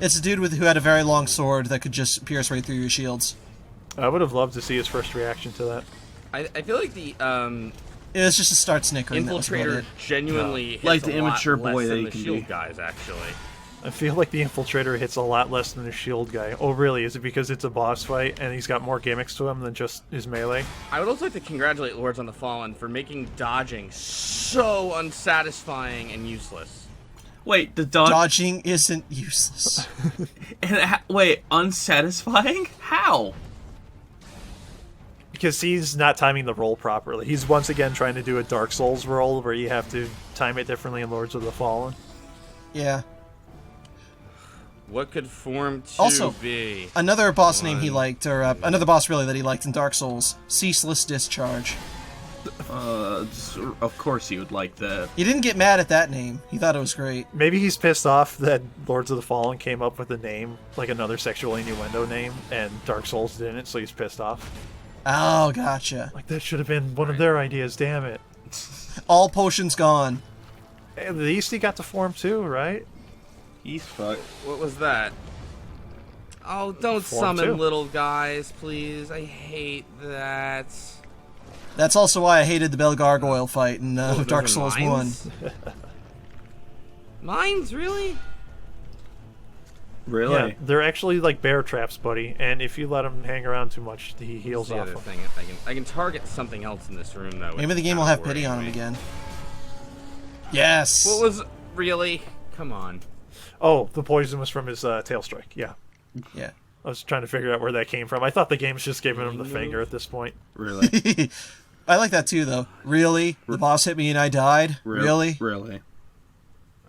It's a dude who had a very long sword that could just pierce right through your shields. I would have loved to see his first reaction to that. I feel like the It was just to start snickering. That was about infiltrator it. genuinely hits Like the a lot immature less boy that than he the can shield be. guys actually. I feel like the Infiltrator hits a lot less than the shield guy. Oh, really? Is it because it's a boss fight and he's got more gimmicks to him than just his melee? I would also like to congratulate Lords on the Fallen for making dodging so unsatisfying and useless. Wait, the dodge. Dodging isn't useless. Wait, unsatisfying? How? Because he's not timing the roll properly. He's once again trying to do a Dark Souls roll where you have to time it differently in Lords of the Fallen. Yeah. What could Form 2 Also, be? Another boss name he One. liked, or another boss really that he liked in Dark Souls, Ceaseless Discharge. Of course you would like that. He didn't get mad at that name. He thought it was great. Maybe he's pissed off that Lords of the Fallen came up with a name, like another sexual innuendo name, and Dark Souls didn't, so he's pissed off. Oh, gotcha. Like, that should have been one of their ideas, damn it. All potions gone. At least he got to Form 2, right? He's fucked. What was that? Oh, don't Form summon 2. little guys, please. I hate that. That's also why I hated the Bell Gargoyle fight in Oh, those Dark are Souls 1. mines? Mines, really? Really? Yeah, they're actually like bear traps, buddy, and if you let him hang around too much, he heals That's the off other them. thing. I can target something else in this room though. Maybe which the is game will kinda have pity on him worrying me. again. Yes! What was really? Come on. Oh, the poison was from his tail strike, yeah. Yeah. I was trying to figure out where that came from. I thought the game's just giving him the finger at this point. Really? I like that too, though. Really? The boss hit me and I died? Really? Really? All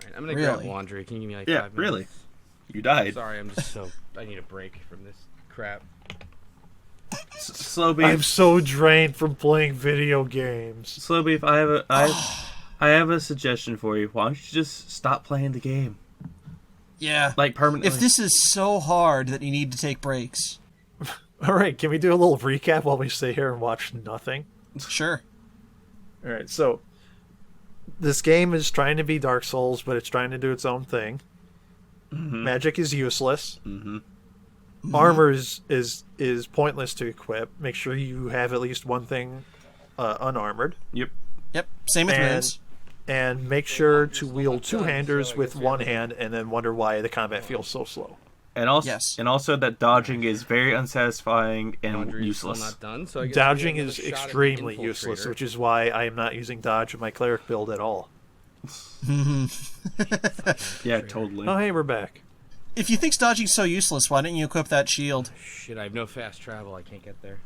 right, I'm gonna grab Really? laundry. Can you give me like Yeah, 5 minutes? really. You died. Sorry, I'm just so. I need a break from this crap. Slow I'm beef. so drained from playing video games. Slow beef. I have a suggestion for you. Why don't you just stop playing the game? Yeah. Like permanently. If this is so hard that you need to take breaks. Alright, can we do a little recap while we sit here and watch nothing? Sure. Alright, so this game is trying to be Dark Souls, but it's trying to do its own thing. Magic is useless. Armor is pointless to equip. Make sure you have at least one thing unarmored. Yep. Yep. Same with And- runes. And make sure to wield two-handers with one hand and then wonder why the combat feels so slow. And also, Yes. and also that dodging is very unsatisfying and Laundry is still useless. not done, so I guess Dodging we have is another shot at extremely Infiltrator. useless, which is why I am not using dodge in my cleric build at all. Yeah, totally. Oh, hey, we're back. If you think dodging's so useless, why didn't you equip that shield? Shit, I have no fast travel. I can't get there.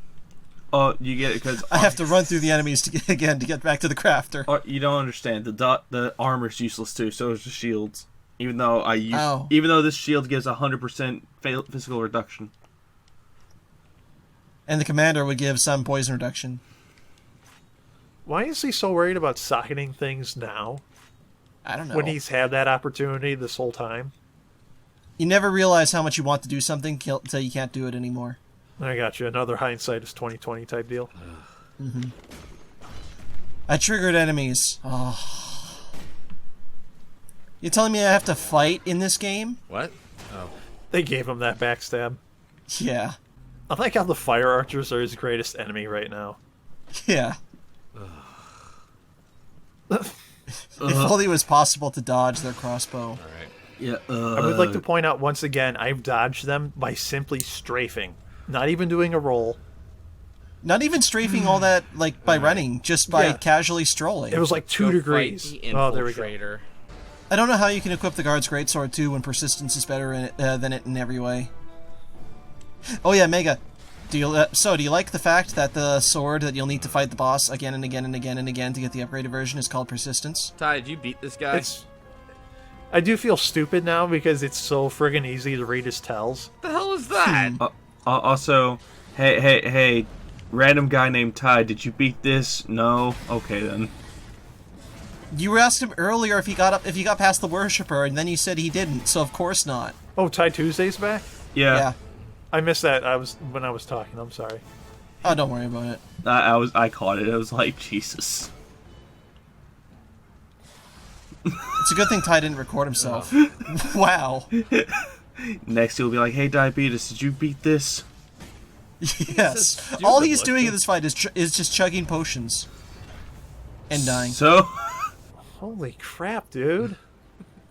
Oh, you get it because I have to run through the enemies to get back to the crafter. you don't understand. The armor's useless too. So is the shields. Even though Oh. even though this shield gives 100% physical reduction. And the commander would give some poison reduction. Why is he so worried about socketing things now I don't know. when he's had that opportunity this whole time? You never realize how much you want to do something until you can't do it anymore. I got you. Another hindsight is 2020 type deal. I triggered enemies. Oh. You telling me I have to fight in this game? What? Oh. They gave him that backstab. Yeah. I like how the fire archers are his greatest enemy right now. Yeah. If only it was possible to dodge their crossbow. All right. Yeah. I would like to point out once again, I've dodged them by simply strafing. Not even doing a roll. Not even strafing all that, like, by running, just by Yeah. casually strolling. It was like 2 Go degrees. Fight the Oh, there we go. Infiltrator. I don't know how you can equip the guard's greatsword too when persistence is better in it, than it in every way. Oh yeah, Mega. Do you like the fact that the sword that you'll need to fight the boss again and again and again and again to get the upgraded version is called Persistence? Ty, did you beat this guy? I do feel stupid now because it's so friggin' easy to read his tells. What the hell is that? Also, hey, random guy named Ty, did you beat this? No? Okay, then. You asked him earlier if he got past the Worshipper, and then you said he didn't, so of course not. Oh, Ty Tuesday's back? Yeah. I missed that. When I was talking. I'm sorry. Oh, don't worry about it. I caught it. I was like, Jesus. It's a good thing Ty didn't record himself. Wow. Next he'll be like, hey, Diabetes, did you beat this? Yes. All he's doing in this fight is just chugging potions. And dying. So? Holy crap, dude.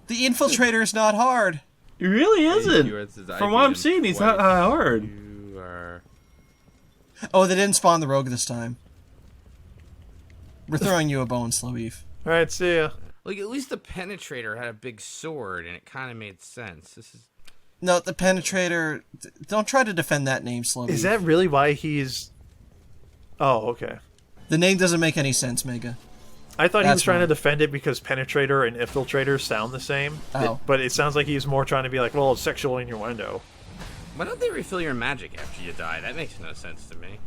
The Infiltrator is not hard. He really isn't. From what I'm seeing, he's not hard. You are... Oh, they didn't spawn the rogue this time. We're throwing you a bone, Slow Eve. Alright, see ya. Like, at least the Penetrator had a big sword, and it kind of made sense. This is... No, the Penetrator... Don't try to defend that name, Slow Eve. Is that really why he's... Oh, okay. The name doesn't make any sense, Mega. I thought he was trying to defend it because Penetrator and Infiltrator sound the same. Oh. But it sounds like he's more trying to be like, well, it's sexual innuendo. Why don't they refill your magic after you die? That makes no sense to me.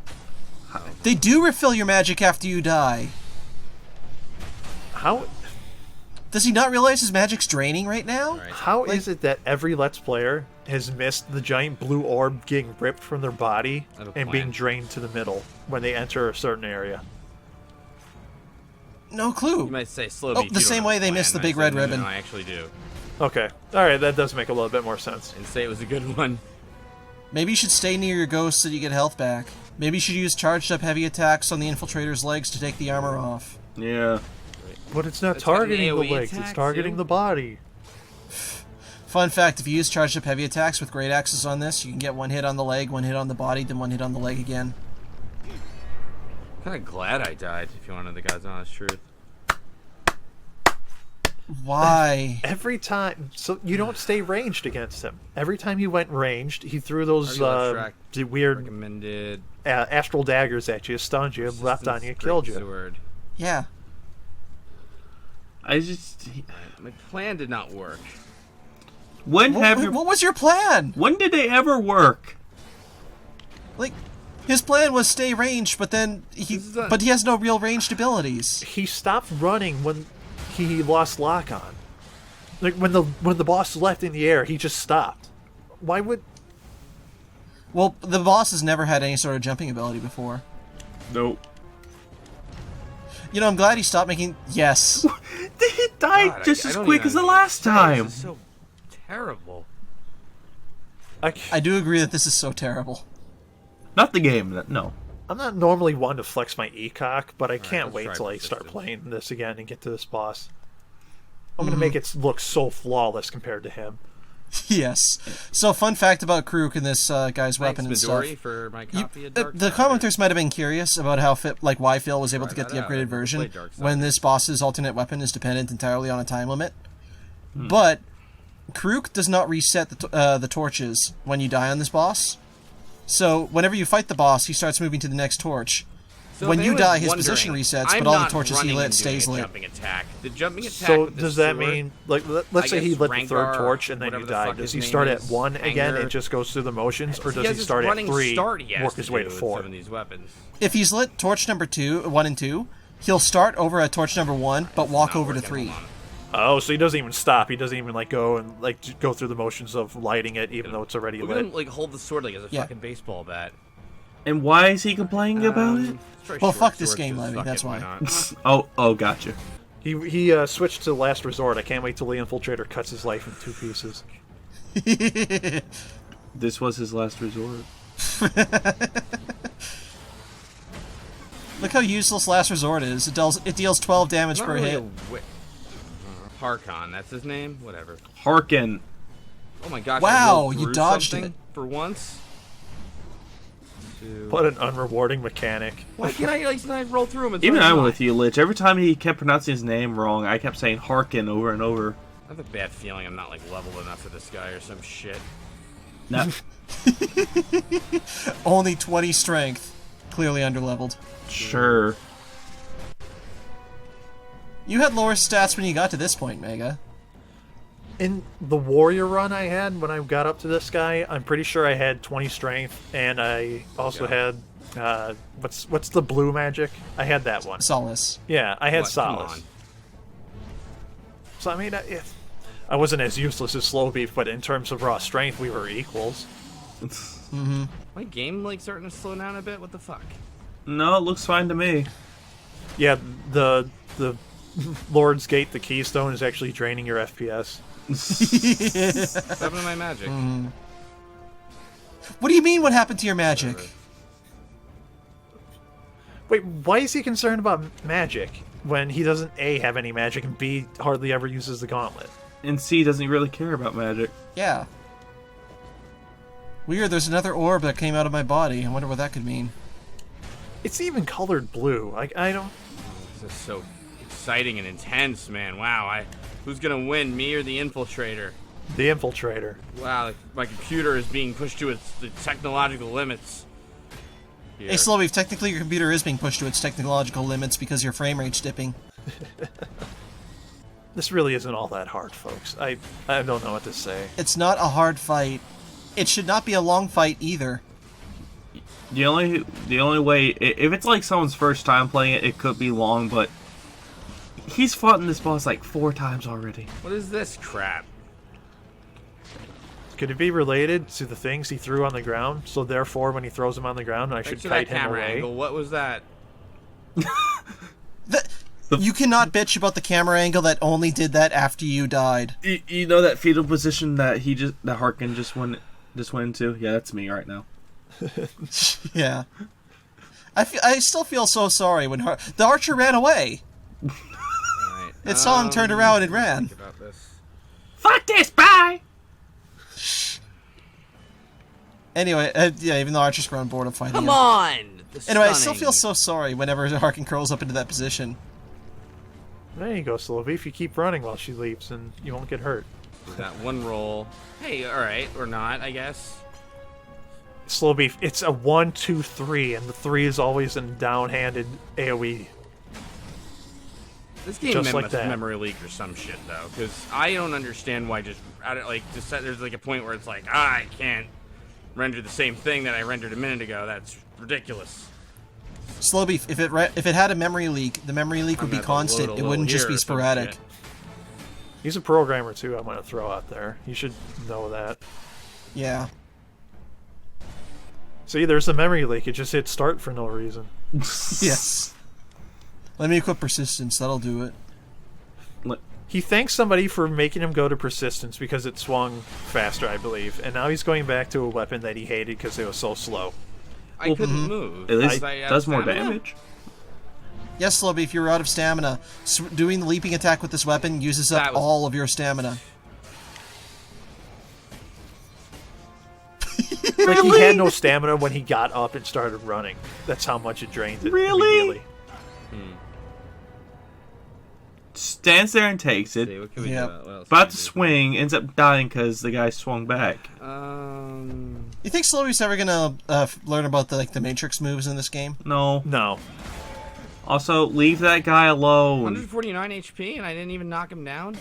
They do refill your magic after you die. How... Does he not realize his magic's draining right now? Right. How is it that every Let's Player has missed the giant blue orb getting ripped from their body and being drained to the middle when they enter a certain area? No clue. You might say slow Oh, the same way they missed the big red ribbon. No, I actually do. Okay. Alright, that does make a little bit more sense. And say it was a good one. Maybe you should stay near your ghost so you get health back. Maybe you should use charged up heavy attacks on the Infiltrator's legs to take the armor off. Yeah. But it's not It's got an targeting the AoE legs, it's attack, targeting too. the body. Fun fact, if you use charged up heavy attacks with great axes on this, you can get one hit on the leg, one hit on the body, then one hit on the leg again. I'm kind of glad I died, if you want to know the God's honest truth. Why? Every time, so you don't stay ranged against him. Every time he went ranged, he threw those weird Recommended. astral daggers at you, stunned you, left on you, killed you. Sword. Yeah. I just... My plan did not work. When What was your plan? When did they ever work? Like, his plan was stay ranged, but then he has no real ranged abilities. He stopped running when he lost lock on. Like when the boss left in the air, he just stopped. Why would? Well, the boss has never had any sort of jumping ability before. Nope. You know, I'm glad he stopped making... Yes. They died God, just I as don't quick even as the last time. This is so terrible. I do agree that this is so terrible. Not the game, no. I'm not normally one to flex my ecoc, but I can't let's wait try till I start persistence. playing this again and get to this boss. I'm gonna make it look so flawless compared to him. Yes. So, fun fact about Karuk and this guy's weapon and Thanks, stuff. Midori, for my copy of Dark The Side. commenters might have been curious about how why Phil was able to Try get the that out. upgraded I've never version played Dark Side. when this boss's alternate weapon is dependent entirely on a time limit. But Karuk does not reset the torches when you die on this boss. So whenever you fight the boss, he starts moving to the next torch. So when if you anyone's die, his wondering, position resets, I'm but all the not torches he running lit and stays doing a lit. Jumping attack. The jumping attack. So with the does that sword, mean, like, let's say he guess lit the third Rengar, torch and then whatever you the died? fuck Does his he name start at is, 1 again Anger? and just goes through the motions, or does has he this start at running 3, start he has work his to way do to with 4? Some of these weapons. If he's lit torch number 1 and 2, he'll start over at torch number 1, but walk Not over to working, 3. hold on. Oh, so he doesn't even stop. He doesn't even go and go through the motions of lighting it, even though it's already We're lit. gonna hold the sword like as a Yeah. fucking baseball bat. And why is he complaining about it? Let's try Well, short fuck this swords, game, 'cause Levy, fuck that's it, why. not? Oh, gotcha. He switched to last resort. I can't wait till the Infiltrator cuts his life in 2 pieces. This was his last resort. Look how useless Last Resort is. It deals 12 damage Not per really hit. a Harkon, that's his name? Whatever. Harkin. Oh my gosh, Wow, I rolled you through dodged something it. for once. Two. What an unrewarding mechanic. Why can't I at least not roll through him? It's Even already I'm mine. with you, Lich. Every time he kept pronouncing his name wrong, I kept saying Harkin over and over. I have a bad feeling I'm not like leveled enough for this guy or some shit. No. Only 20 strength. Clearly underleveled. Sure. You had lower stats when you got to this point, Mega. In the warrior run I had when I got up to this guy, I'm pretty sure I had 20 strength, and I also had what's the blue magic? I had that one. Solace. Yeah, I had What? Come solace. on. So I mean, I wasn't as useless as Slow Beef, but in terms of raw strength, we were equals. My game like starting to slow down a bit. What the fuck? No, it looks fine to me. Yeah, the Lord's Gate, the Keystone, is actually draining your FPS. What happened to my magic? What do you mean, what happened to your magic? Wait, why is he concerned about magic when he doesn't A, have any magic, and B, hardly ever uses the gauntlet? And C doesn't really care about magic. Yeah. Weird, there's another orb that came out of my body. I wonder what that could mean. It's even colored blue. I don't... This is so exciting and intense, man. Wow, who's gonna win, me or the infiltrator? The Infiltrator. Wow, my computer is being pushed to the technological limits. Here. Hey, Slowbeef, technically your computer is being pushed to its technological limits because your frame rate's dipping. This really isn't all that hard, folks. I don't know what to say. It's not a hard fight. It should not be a long fight either. The only way, if it's like someone's first time playing it, it could be long, but he's fought in this boss like 4 times already. What is this crap? Could it be related to the things he threw on the ground? So therefore, when he throws them on the ground, I should Thanks for kite that him camera away? angle. What was that? You cannot bitch about the camera angle that only did that after you died. You know that fetal position that that Harkin just went into? Yeah, that's me right now. Yeah. I still feel so sorry when the archer ran away. Alright, It saw him, turned around, and ran. think about this. Fuck this, bye! Anyway, yeah, even though Archer's grown bored of fighting Come him. on! Anyway, I still feel so sorry whenever Harkin curls up into that position. There you go, Slovie. You keep running while she leaps, and you won't get hurt. That one roll. Hey, alright, or not, I guess. Slow Beef, it's a 1, 2, 3, and the 3 is always in down-handed AoE. This game Just like must that. memory leak or some shit though, because I don't understand why there's like a point where it's like I can't render the same thing that I rendered a minute ago. That's ridiculous. Slowbeef, if it had a memory leak, the memory leak would be I'm gonna have to constant. load a It little wouldn't just here be or some sporadic. shit. He's a programmer, too, I'm going to throw out there. You should know that. Yeah. See, there's a memory leak. It just hit start for no reason. Yes. Let me equip persistence. That'll do it. He thanks somebody for making him go to persistence because it swung faster, I believe. And now he's going back to a weapon that he hated because it was so slow. I couldn't move. At least Was I it out does of more stamina? damage. Yes, Slowbeef, you're out of stamina. Doing the leaping attack with this weapon uses up That was- all of your stamina. Like, he had no stamina when he got up and started running. That's how much it drained it Really? immediately. Stands there and takes See, it. what can we Yep. do? What else About can to we do? swing, ends up dying because the guy swung back. You think Slowbeef's ever gonna learn about the Matrix moves in this game? No. No. Also, leave that guy alone. 149 HP and I didn't even knock him down.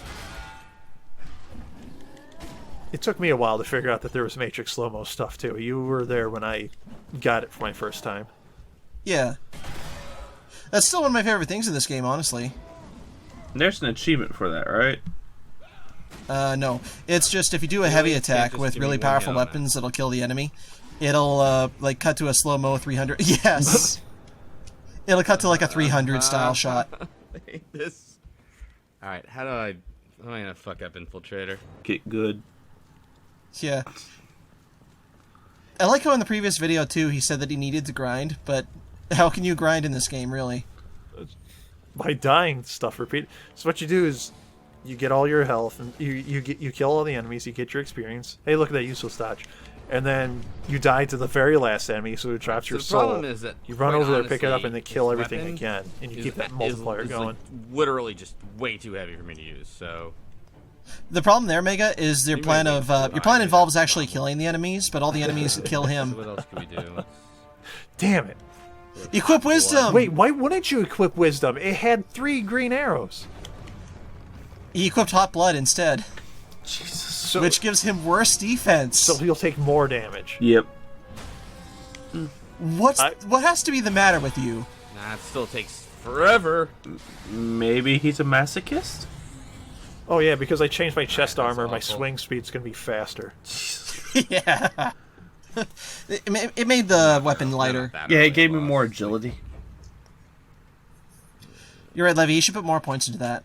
It took me a while to figure out that there was Matrix slow-mo stuff, too. You were there when I got it for my first time. Yeah. That's still one of my favorite things in this game, honestly. There's an achievement for that, right? No. It's just if you do a heavy you can't attack just with give me really one hit powerful on weapons that'll kill the enemy, it'll, cut to a slow-mo 300. Yes! It'll cut to, a 300 style shot. I hate this. Alright, how am I gonna fuck up Infiltrator? Get good. Yeah. I like how in the previous video, too, he said that he needed to grind, but how can you grind in this game, really? By dying stuff repeat. So what you do is you get all your health and you kill all the enemies, you get your experience. Hey, look at that useless dodge. And then you die to the very last enemy, so it drops So your the soul. problem is that, you run quite over there, pick it up, honestly, and then kill this everything weapon again. And you is- keep that is- multiplier is, going. Like, literally just way too heavy for me to use, so The problem there, Mega, is your plan involves actually killing the enemies, but all the enemies kill him. What else can we do? Damn it. Equip Wisdom! Wait, why wouldn't you equip Wisdom? It had 3 green arrows. He equipped Hot Blood instead, So, which gives him worse defense. so he'll take more damage. Yep. What has to be the matter with you? Nah, it still takes forever. Maybe he's a masochist? Oh yeah, because I changed my chest armor, my awful. swing speed's gonna be faster. Yeah. It made the weapon lighter. Yeah, it gave me more agility. You're right, Levy. You should put more points into that.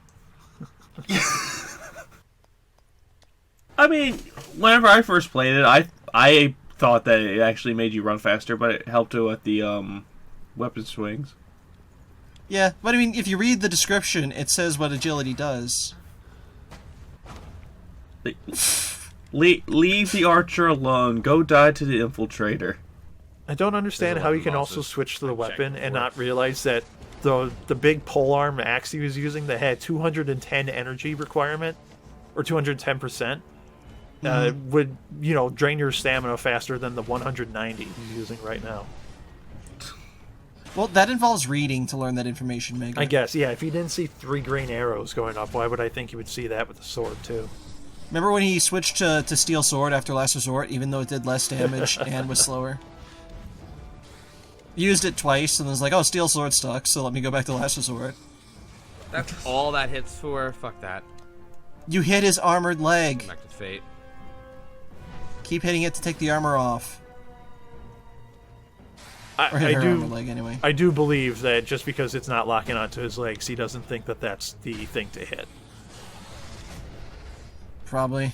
I mean, whenever I first played it, I thought that it actually made you run faster, but it helped with the weapon swings. Yeah, but I mean, if you read the description, it says what agility does. Leave the archer alone. Go die to the infiltrator. I don't understand how you can also switch to the weapon and not realize that the big polearm axe he was using that had 210 energy requirement, or 210%, would, drain your stamina faster than the 190 he's using right now. Well, that involves reading to learn that information, Mega. I guess, yeah, if he didn't see 3 green arrows going up, why would I think he would see that with the sword, too? Remember when he switched to Steel Sword after Last Resort, even though it did less damage and was slower? Used it twice and was like, oh, Steel Sword stuck, so let me go back to Last Resort. That's all that hits for. Fuck that. You hit his armored leg. Back to Fate. Keep hitting it to take the armor off. Or hit I her do. armor leg, anyway. I do believe that just because it's not locking onto his legs, he doesn't think that that's the thing to hit. Probably.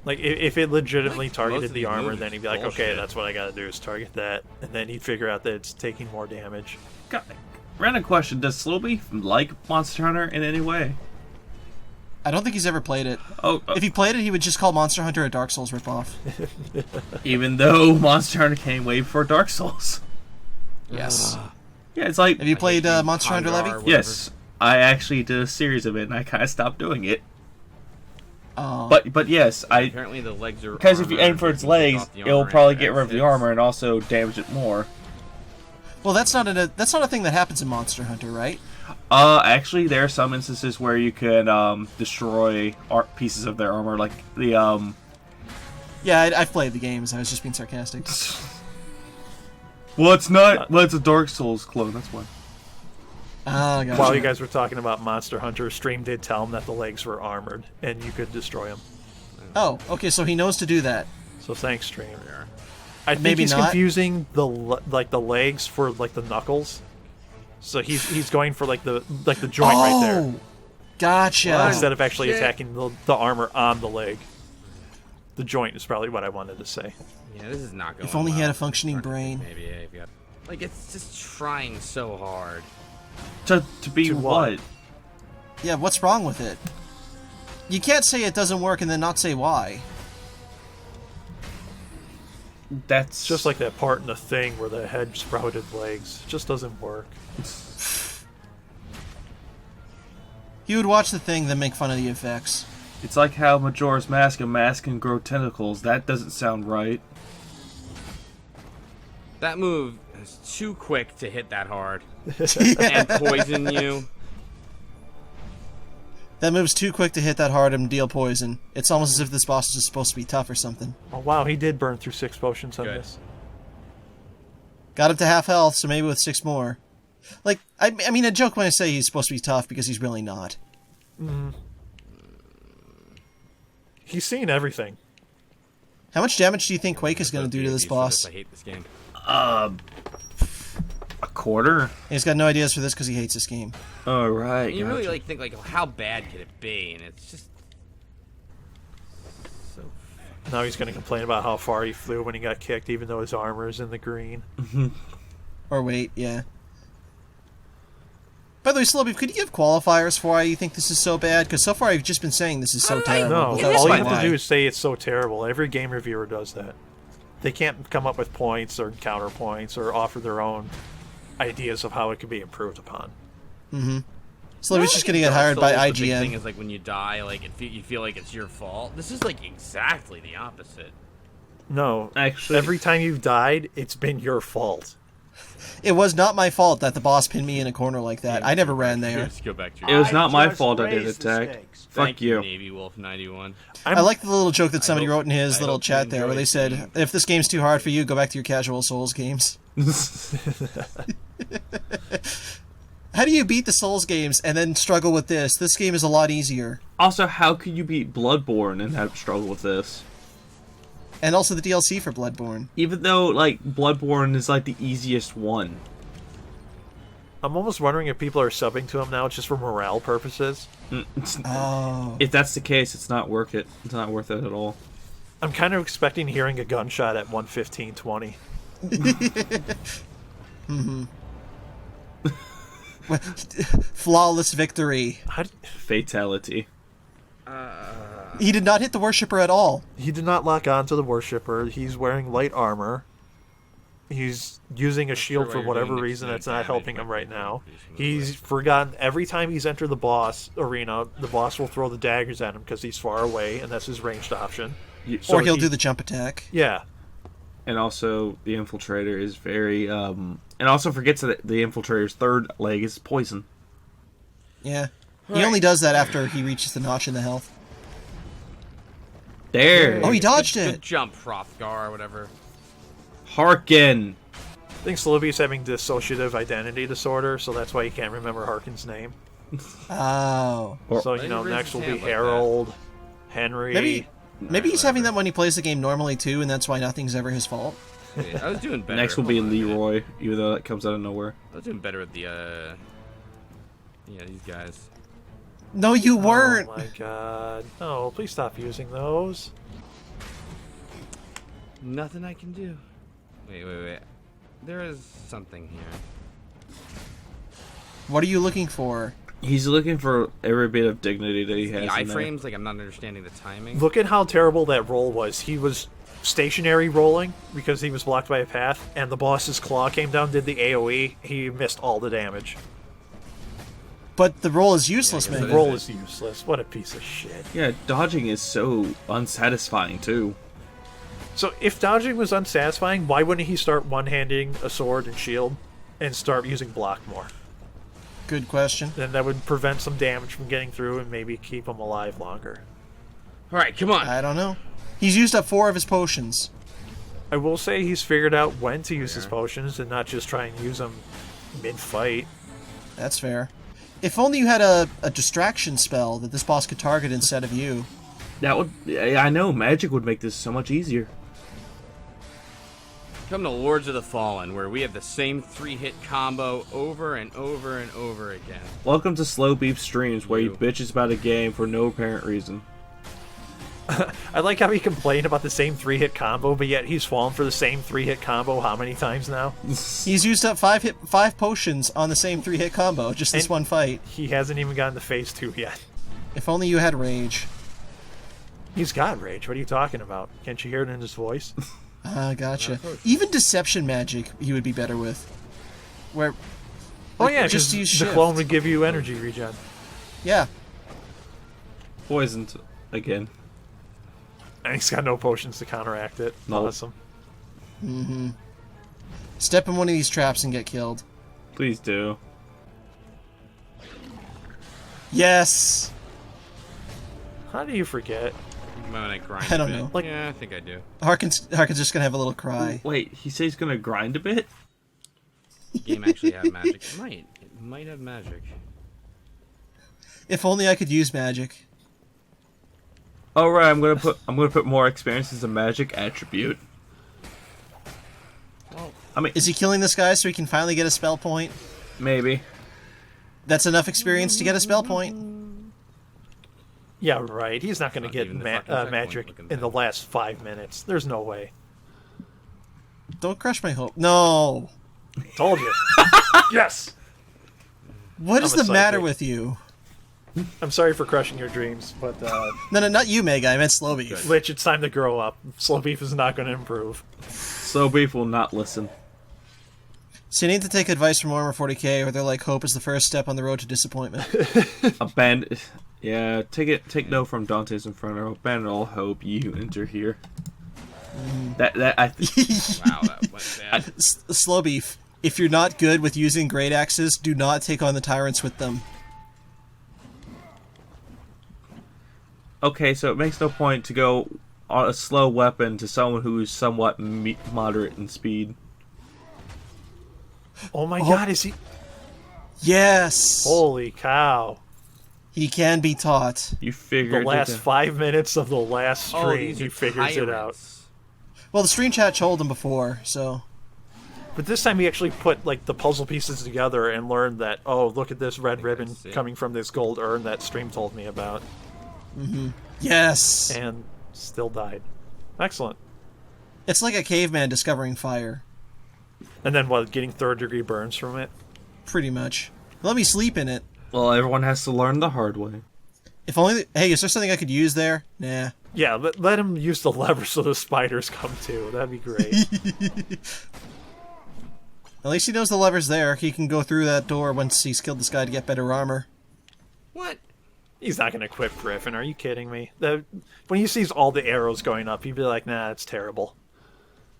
Like, if it legitimately Most targeted of the these armor, moves then he'd be are like, okay, bullshit. that's what I gotta do is target that, and then he'd figure out that it's taking more damage. Random question: does Slowbeef like Monster Hunter in any way? I don't think he's ever played it. Oh, If he played it, he would just call Monster Hunter a Dark Souls ripoff. even though Monster Hunter came way before Dark Souls. Yes. Yeah, it's like Have you played Monster Hunter, Kandar, Levy? whatever. yes, I actually did a series of it, and I kind of stopped doing it. Oh. But yes, Apparently the legs are. because if you aim for its legs, it'll probably get rid of the armor. armor and also damage it more. Well, that's not a thing that happens in Monster Hunter, right? Actually, there are some instances where you can destroy pieces of their armor, like the Yeah, I've played the games. I was just being sarcastic. Well, it's not. Well, it's a Dark Souls clone. That's why. Ah, gotcha. While you guys were talking about Monster Hunter, Stream did tell him that the legs were armored, and you could destroy them. Oh, okay, so he knows to do that. So thanks, Stream. I think Maybe he's not. confusing the legs for like the knuckles. So he's going for like the joint right there Oh, gotcha. instead of actually Shit. attacking the armor on the leg. The joint is probably what I wanted to say. Yeah, this is not going. If only he had a well. functioning brain. Maybe yeah, if you got. Like it's just trying so hard. To be To what? what? Yeah, what's wrong with it? You can't say it doesn't work and then not say why. That's It's just like that part in the thing where the head sprouted legs. It just doesn't work. He would watch the thing, then make fun of the effects. It's like how Majora's Mask can grow tentacles. That doesn't sound right. That move is too quick to hit that hard and poison you. That move's too quick to hit that hard and deal poison. It's almost as if this boss is supposed to be tough or something. Oh wow, he did burn through 6 potions on Good. this. Got him to half health, so maybe with 6 more. Like, I mean, I joke when I say he's supposed to be tough because he's really not. He's seen everything. How much damage do you think Quake is going to do to this boss? I hate this game. A quarter. He's got no ideas for this because he hates this game. All right. And you really gotcha. like think like how bad could it be, and it's just so. Now he's going to complain about how far he flew when he got kicked, even though his armor is in the green. Or wait, yeah. By the way, Slowbeef, could you give qualifiers for why you think this is so bad? Because so far I've just been saying this is so terrible. No, without all you saying have to why. do is say it's so terrible. Every game reviewer does that. They can't come up with points or counterpoints or offer their own ideas of how it could be improved upon. So he's just gonna get Dark hired by Souls, the big thing IGN. is like when you die, like you feel like it's your fault. This is like exactly the opposite. No, Actually- every time you've died, it's been your fault. It was not my fault that the boss pinned me in a corner like that. I never ran there. Just go back to It your. was not my just fault I did raised attack. mistakes. Fuck Thank you, you. Navy Wolf 91. I like the little joke that somebody hope- wrote in his I little hope you chat there where enjoyed they said, seeing- if this game's too hard for you, go back to your casual Souls games. How do you beat the Souls games and then struggle with this? This game is a lot easier. Also, how could you beat Bloodborne and have to struggle with this? And also the DLC for Bloodborne. Even though, like, Bloodborne is, like, the easiest one. I'm almost wondering if people are subbing to him now just for morale purposes. Oh. If that's the case, it's not worth it. It's not worth it at all. I'm kind of expecting hearing a gunshot at 1:15:20. Flawless victory. Fatality. He did not hit the worshipper at all. He did not lock on to the worshipper. He's wearing light armor. He's using a shield why for you're whatever doing reason extended that's not damage helping him by right now. increasing the He's forgotten every time he's entered the boss arena, the boss will throw the daggers at him because he's far away, and that's his ranged option. Or he'll he- do the jump attack. Yeah. And also, the Infiltrator is very, and also forgets that the Infiltrator's third leg is poison. Yeah. He only does that after he reaches the notch in the health. There! Oh, he dodged Good it. jump, Hrothgar, or whatever. Harkin! I think Slovi's having dissociative identity disorder, so that's why he can't remember Harkin's name. Oh. So, Maybe next raise will his be hand like Harold, Henry. Maybe he's having that when he plays the game normally too, and that's why nothing's ever his fault. Wait, I was doing better. Next will be Hold on a minute. Leroy, even though that comes out of nowhere. I was doing better with the, yeah, these guys. No, you weren't. Oh my god. No, please stop using those. Nothing I can do. Wait. There is something here. What are you looking for? He's looking for every bit of dignity that he has The in there. iframes, like I'm not understanding the timing. Look at how terrible that roll was. He was stationary rolling because he was blocked by a path, and the boss's claw came down, did the AoE. He missed all the damage. But the roll is useless, Yeah, I guess man. The roll is useless. What a piece of shit. Yeah, dodging is so unsatisfying, too. So if dodging was unsatisfying, why wouldn't he start one-handing a sword and shield and start using block more? Good question. Then that would prevent some damage from getting through and maybe keep him alive longer. All right, come on. I don't know. He's used up 4 of his potions. I will say he's figured out when to use his potions and not just try and use them mid-fight. That's fair. If only you had a distraction spell that this boss could target instead of you. That would... I know, magic would make this so much easier. Come to Lords of the Fallen, where we have the same 3-hit combo over and over and over again. Welcome to Slow Beef Streams, where he You. bitches about a game for no apparent reason. I like how he complained about the same 3-hit combo, but yet he's fallen for the same 3-hit combo how many times now? He's used up 5 potions on the same 3-hit combo, just this And- one fight. He hasn't even gotten to phase 2 yet. If only you had rage. He's got rage. What are you talking about? Can't you hear it in his voice? Ah, gotcha. Even deception magic he would be better with. Where Oh yeah, just just use the shift. clone would give you energy regen. Yeah. Poisoned again. And he's got no potions to counteract it. Nope. Awesome. Step in one of these traps and get killed. Please do. Yes! How do you forget? When I grind I a don't bit. know. Like- Yeah, I think I do. Harkin's just gonna have a little cry. Wait, he says he's gonna grind a bit? The game actually have magic. It might have magic. If only I could use magic. Oh right, I'm gonna put more experience as a magic attribute. I mean, Is he killing this guy so he can finally get a spell point? maybe. That's enough experience to get a spell point. Yeah, right. He's not going to Not get even the fucking checkpoint magic looking in the thing. last 5 minutes. There's no way. Don't crush my hope. No! Told you. Yes. What is I'm a the matter psychic. with you? I'm sorry for crushing your dreams, but No, not you, Meg. I meant Slow Beef. Lich, it's time to grow up. Slow beef is not going to improve. Slow Beef will not listen. So you need to take advice from Armor 40k, or they're like, hope is the first step on the road to disappointment. Abandon. Yeah, take note from Dante's Inferno. Abandon all hope. You enter here. Wow, that went bad. Slow beef. If you're not good with using great axes, do not take on the tyrants with them. Okay, so it makes no point to go on a slow weapon to someone who is somewhat moderate in speed. Oh my god, is he... Yes! Holy cow. He can be taught. You The figured last it out. 5 minutes of the last stream, these he are figures it out. tyrants. Well, the stream chat told him before, so... But this time he actually put like the puzzle pieces together and learned that, oh, look at this red ribbon that's it. coming from this gold urn that stream told me about. Yes! And still died. Excellent. It's like a caveman discovering fire. And then what, getting third-degree burns from it? Pretty much. Let me sleep in it. Well, everyone has to learn the hard way. If only... Hey, is there something I could use there? Nah. Yeah, let him use the lever so the spiders come too. That'd be great. At least he knows the lever's there. He can go through that door once he's killed this guy to get better armor. What? He's not going to equip Griffin, are you kidding me? When he sees all the arrows going up, he'd be like, nah, it's terrible.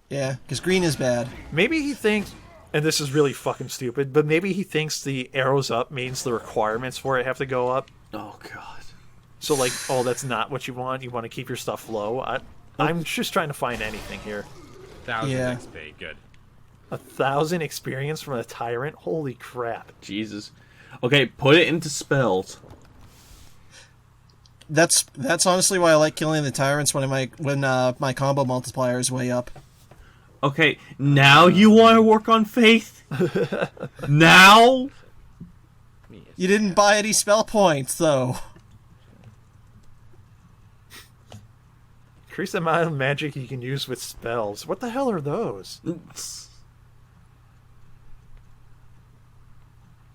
Yeah, because green is bad. Maybe he thinks, and this is really fucking stupid, but maybe he thinks the arrows up means the requirements for it have to go up. Oh, God. So, like, oh, that's not what you want. You want to keep your stuff low. I'm just trying to find anything here. 1,000 Yeah. XP, good. 1,000 experience from a tyrant? Holy crap. Jesus. Okay, put it into spells. That's honestly why I like killing the tyrants when my combo multiplier is way up. Okay, now you want to work on faith? Now? You didn't buy any spell points, though. Increase the amount of magic you can use with spells. What the hell are those?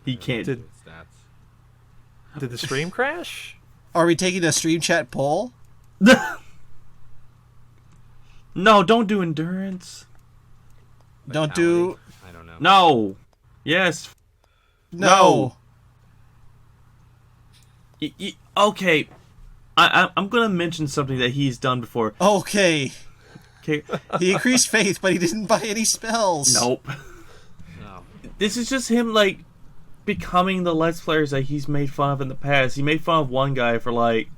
He can't. Did Stats. the stream crash? Are we taking a stream chat poll? No, don't do endurance. Don't do... I don't know. No. Yes. No. Okay. I'm gonna mention something that he's done before. Okay. Okay. He increased faith, but he didn't buy any spells. Nope. No. This is just him, like, becoming the Let's Players that he's made fun of in the past. He made fun of one guy for, like,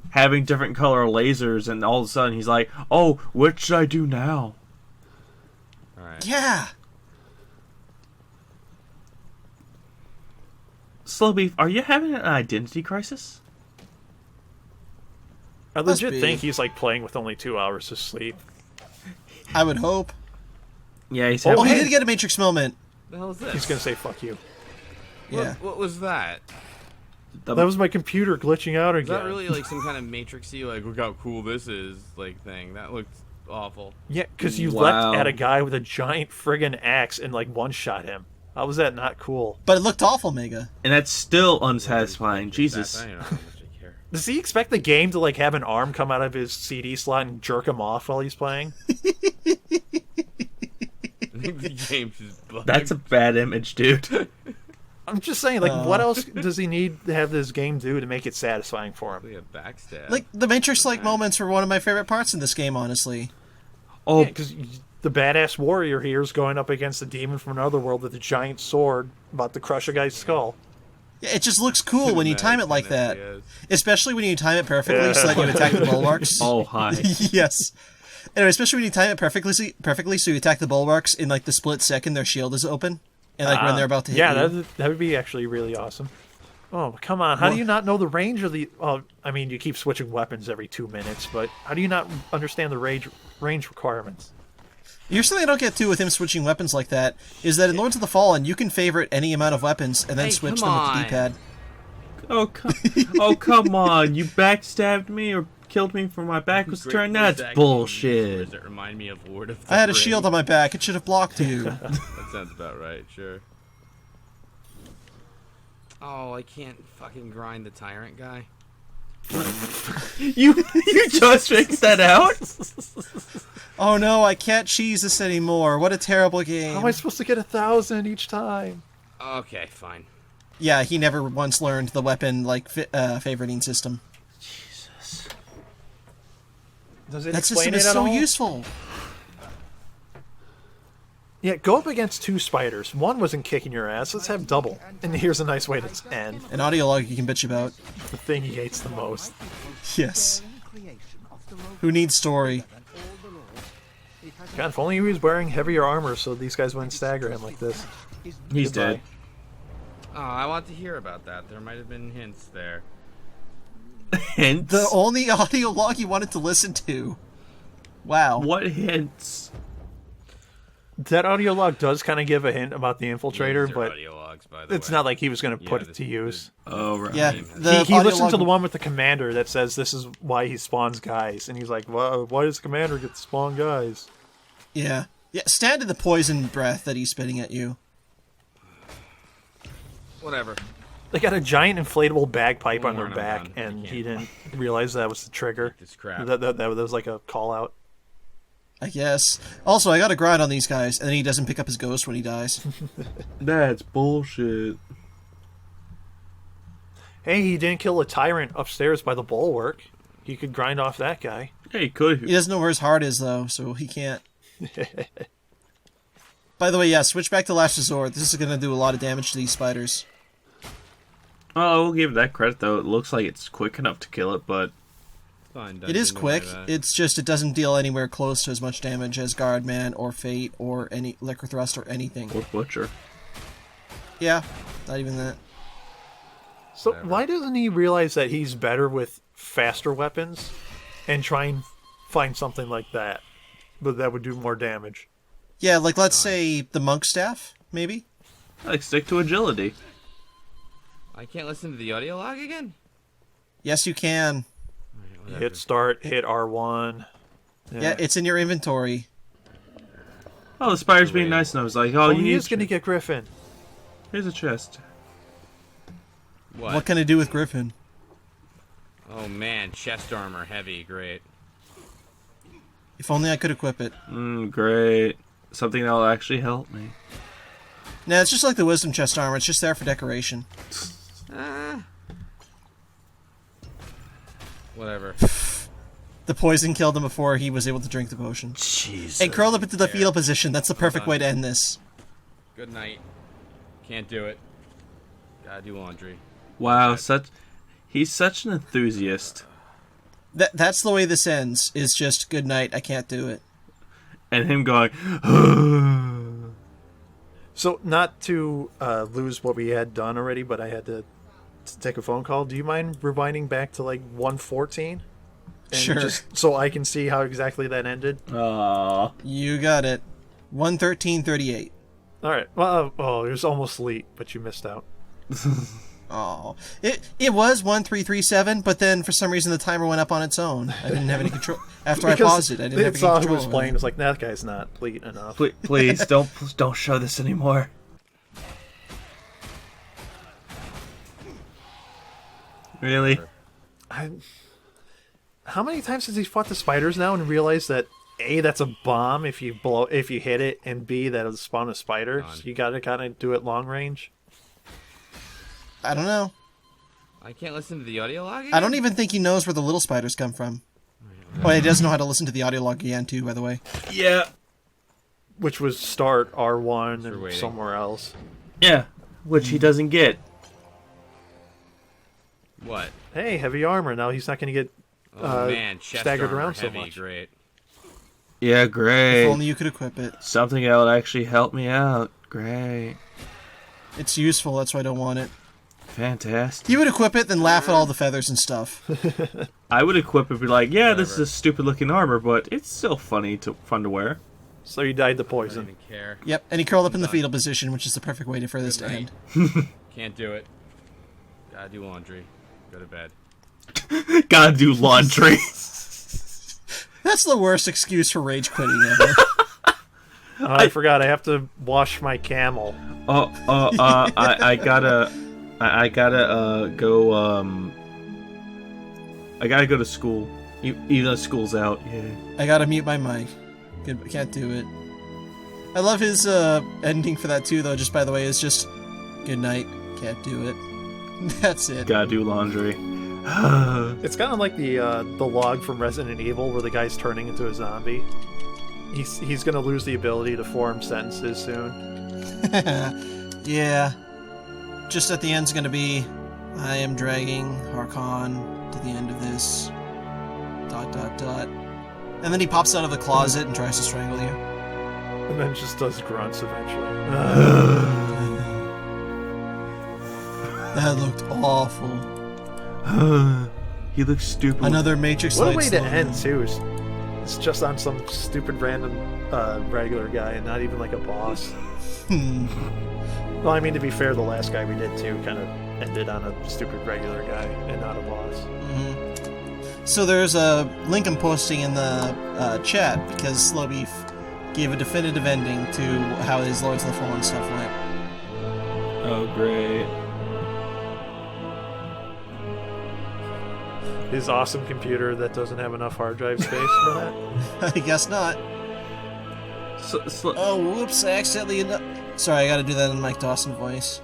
having different color lasers, and all of a sudden he's like, oh, what should I do now? Alright. Yeah. Slow Beef, are you having an identity crisis? I Must legit be. think he's like playing with only 2 hours of sleep. I would hope. Yeah, he's Oh, having... he did get a Matrix moment. The hell is this? He's gonna say fuck you. Yeah. What was that? That was my computer glitching out Is again. that really like some kind of Matrixy, like, look how cool this is, like, thing? That looked awful. Yeah, because you Wow. leapt at a guy with a giant friggin' axe and like one-shot him. How was that not cool? But it looked awful, Mega. And that's still unsatisfying. Jesus. I don't know how much I care. Does he expect the game to like have an arm come out of his CD slot and jerk him off while he's playing? I think the game's just bugged. That's a bad image, dude. I'm just saying, like, what else does he need to have this game do to make it satisfying for him? Really a backstab. Like, the Matrix-like moments were one of my favorite parts in this game, honestly. Oh, Because the badass warrior here is going up against a demon from another world with a giant sword about to crush a guy's skull. Yeah, it just looks cool when you time it like that. Yes. Especially when you time it perfectly so that you attack the bulwarks. oh, hi. Yes. Anyway, especially when you time it perfectly so you attack the bulwarks in, like, the split second their shield is open. And, like, when they're about to hit yeah, you. that would be actually really awesome. Oh, come on. How do you not know the range of the... Oh, I mean, you keep switching weapons every 2 minutes, but how do you not understand the range requirements? Here's something I don't get to with him switching weapons like that, is that in Lords of the Fallen, you can favorite any amount of weapons and then Hey, switch come them with the on. D-pad. Oh, come on. You backstabbed me or killed me for my back was Great turned? voice That's acting. bullshit. Does it remind me of Lord of the I had a Rings? shield on my back, it should have blocked you. That sounds about right, sure. Oh, I can't fucking grind the tyrant guy. You just fixed that out? Oh no, I can't cheese this anymore. What a terrible game. How am I supposed to get 1,000 each time? Okay, fine. Yeah, he never once learned the weapon favoriting system. Jesus. Does it That explain system it is at so all? useful. Yeah, go up against 2 spiders. One wasn't kicking your ass. Let's have double. And here's a nice way to end. An audio log you can bitch about. The thing he hates the most. Yes. Who needs story? God, if only he was wearing heavier armor so these guys wouldn't stagger him like this. He's Goodbye. dead. Oh, I want to hear about that. There might have been hints there. Hints? The only audio log you wanted to listen to. Wow. What hints? That audio log does kind of give a hint about the infiltrator, These are but audio logs, by the it's way. not like he was going to put Yeah, it to use. Oh, right. Yeah, He the He audio listened log- to the one with the commander that says this is why he spawns guys, and he's like, well, why does the commander get to spawn guys? Yeah. Yeah, stand in the poison breath that he's spitting at you. Whatever. They got a giant inflatable bagpipe One on their more and I'm back, done. I and can't. he didn't realize that was the trigger. This crap. That was like a call out. I guess. Also, I gotta grind on these guys, and then he doesn't pick up his ghost when he dies. That's bullshit. Hey, he didn't kill a tyrant upstairs by the bulwark. He could grind off that guy. Yeah, he could. He doesn't know where his heart is, though, so he can't. By the way, yeah, switch back to Last Resort. This is gonna do a lot of damage to these spiders. Oh, we'll give it that credit, though. It looks like it's quick enough to kill it, but... Fine, It is don't worry quick. about it. It's just it doesn't deal anywhere close to as much damage as Guardman or Fate or any Liquor Thrust or anything. Or Butcher. Yeah, not even that. So why doesn't he realize that he's better with faster weapons and try and find something like that, but that would do more damage? Yeah, like let's say the Monk Staff, maybe? Like, stick to agility. I can't listen to the audio log again? Yes, you can. Whatever. Hit start, hit R1. Yeah, it's in your inventory. Oh, the spider's being Wait. nice, and I was like, oh, Oh, you he need is going to get Griffin. Here's a chest. What can I do with Griffin? Oh man, chest armor, heavy, great. If only I could equip it. Great. Something that'll actually help me. Nah, it's just like the Wisdom Chest Armor. It's just there for decoration. Whatever. The poison killed him before he was able to drink the potion. Jesus. And curled up into the fetal position. That's the perfect way to end this. Good night. Can't do it. Gotta do laundry. Wow, he's such an enthusiast. That's the way this ends. Is just good night. I can't do it. And him going, So, not to lose what we had done already, but I had to take a phone call. Do you mind rewinding back to like 114? Sure. Just so I can see how exactly that ended. Aww. You got it. 113:38. All right. Well, it was almost late, but you missed out. Oh, it was 1337, but then for some reason the timer went up on its own. I didn't have any control after I paused it. I didn't have any saw control. who was playing. It was like, that guy's not late enough. Please don't show this anymore. Really? How many times has he fought the spiders now and realized that A, that's a bomb if you hit it, and B, that'll spawn a spider. So you gotta kind of do it long range. I don't know. I can't listen to the audio log again? I don't even think he knows where the little spiders come from. Oh, he does know how to listen to the audio log again too, by the way. Yeah. Which was start R1 We're and waiting. somewhere else. Yeah. Which he doesn't get. What? Hey, heavy armor. Now he's not gonna get Oh man, chest staggered armor, around so heavy, much. great. Yeah, If great. only you could equip it. Something that would actually help me out. Great. It's useful, that's why I don't want it. Fantastic. You would equip it, then laugh at all the feathers and stuff. I would equip it and be like, yeah, this is Whatever. a stupid looking armor, but it's still fun to wear. So you died to I don't poison. even care. Yep, and he curled up in the Done. fetal position, which is the perfect way for this to Good end. night. Can't do it. Gotta do laundry. Go to bed. Gotta do laundry. That's the worst excuse for rage quitting ever. I forgot. I have to wash my camel. I gotta go, I gotta go to school. Even though school's out. Yeah. I gotta mute my mic. Can't do it. I love his ending for that too, though. Just by the way, is just good night. Can't do it. That's it. Gotta do laundry. It's kind of like the log from Resident Evil where the guy's turning into a zombie. He's gonna lose the ability to form sentences soon. Yeah. Just at the end's gonna be, I am dragging Harkon to the end of this. ... And then he pops out of the closet and tries to strangle you. And then just does grunts eventually. That looked awful. He looks stupid. Another Matrix What a Light way to slogan. end too. It's just on some stupid random regular guy and not even like a boss. Well, I mean, to be fair, the last guy we did too kind of ended on a stupid regular guy and not a boss. Mm-hmm. So there's a link I'm posting in the chat because Slow Beef gave a definitive ending to how his Lords of the Fallen stuff went. Oh, great. His awesome computer that doesn't have enough hard drive space for that. I guess not. Oh, whoops, I accidentally... Sorry, I gotta do that in Mike Dawson voice.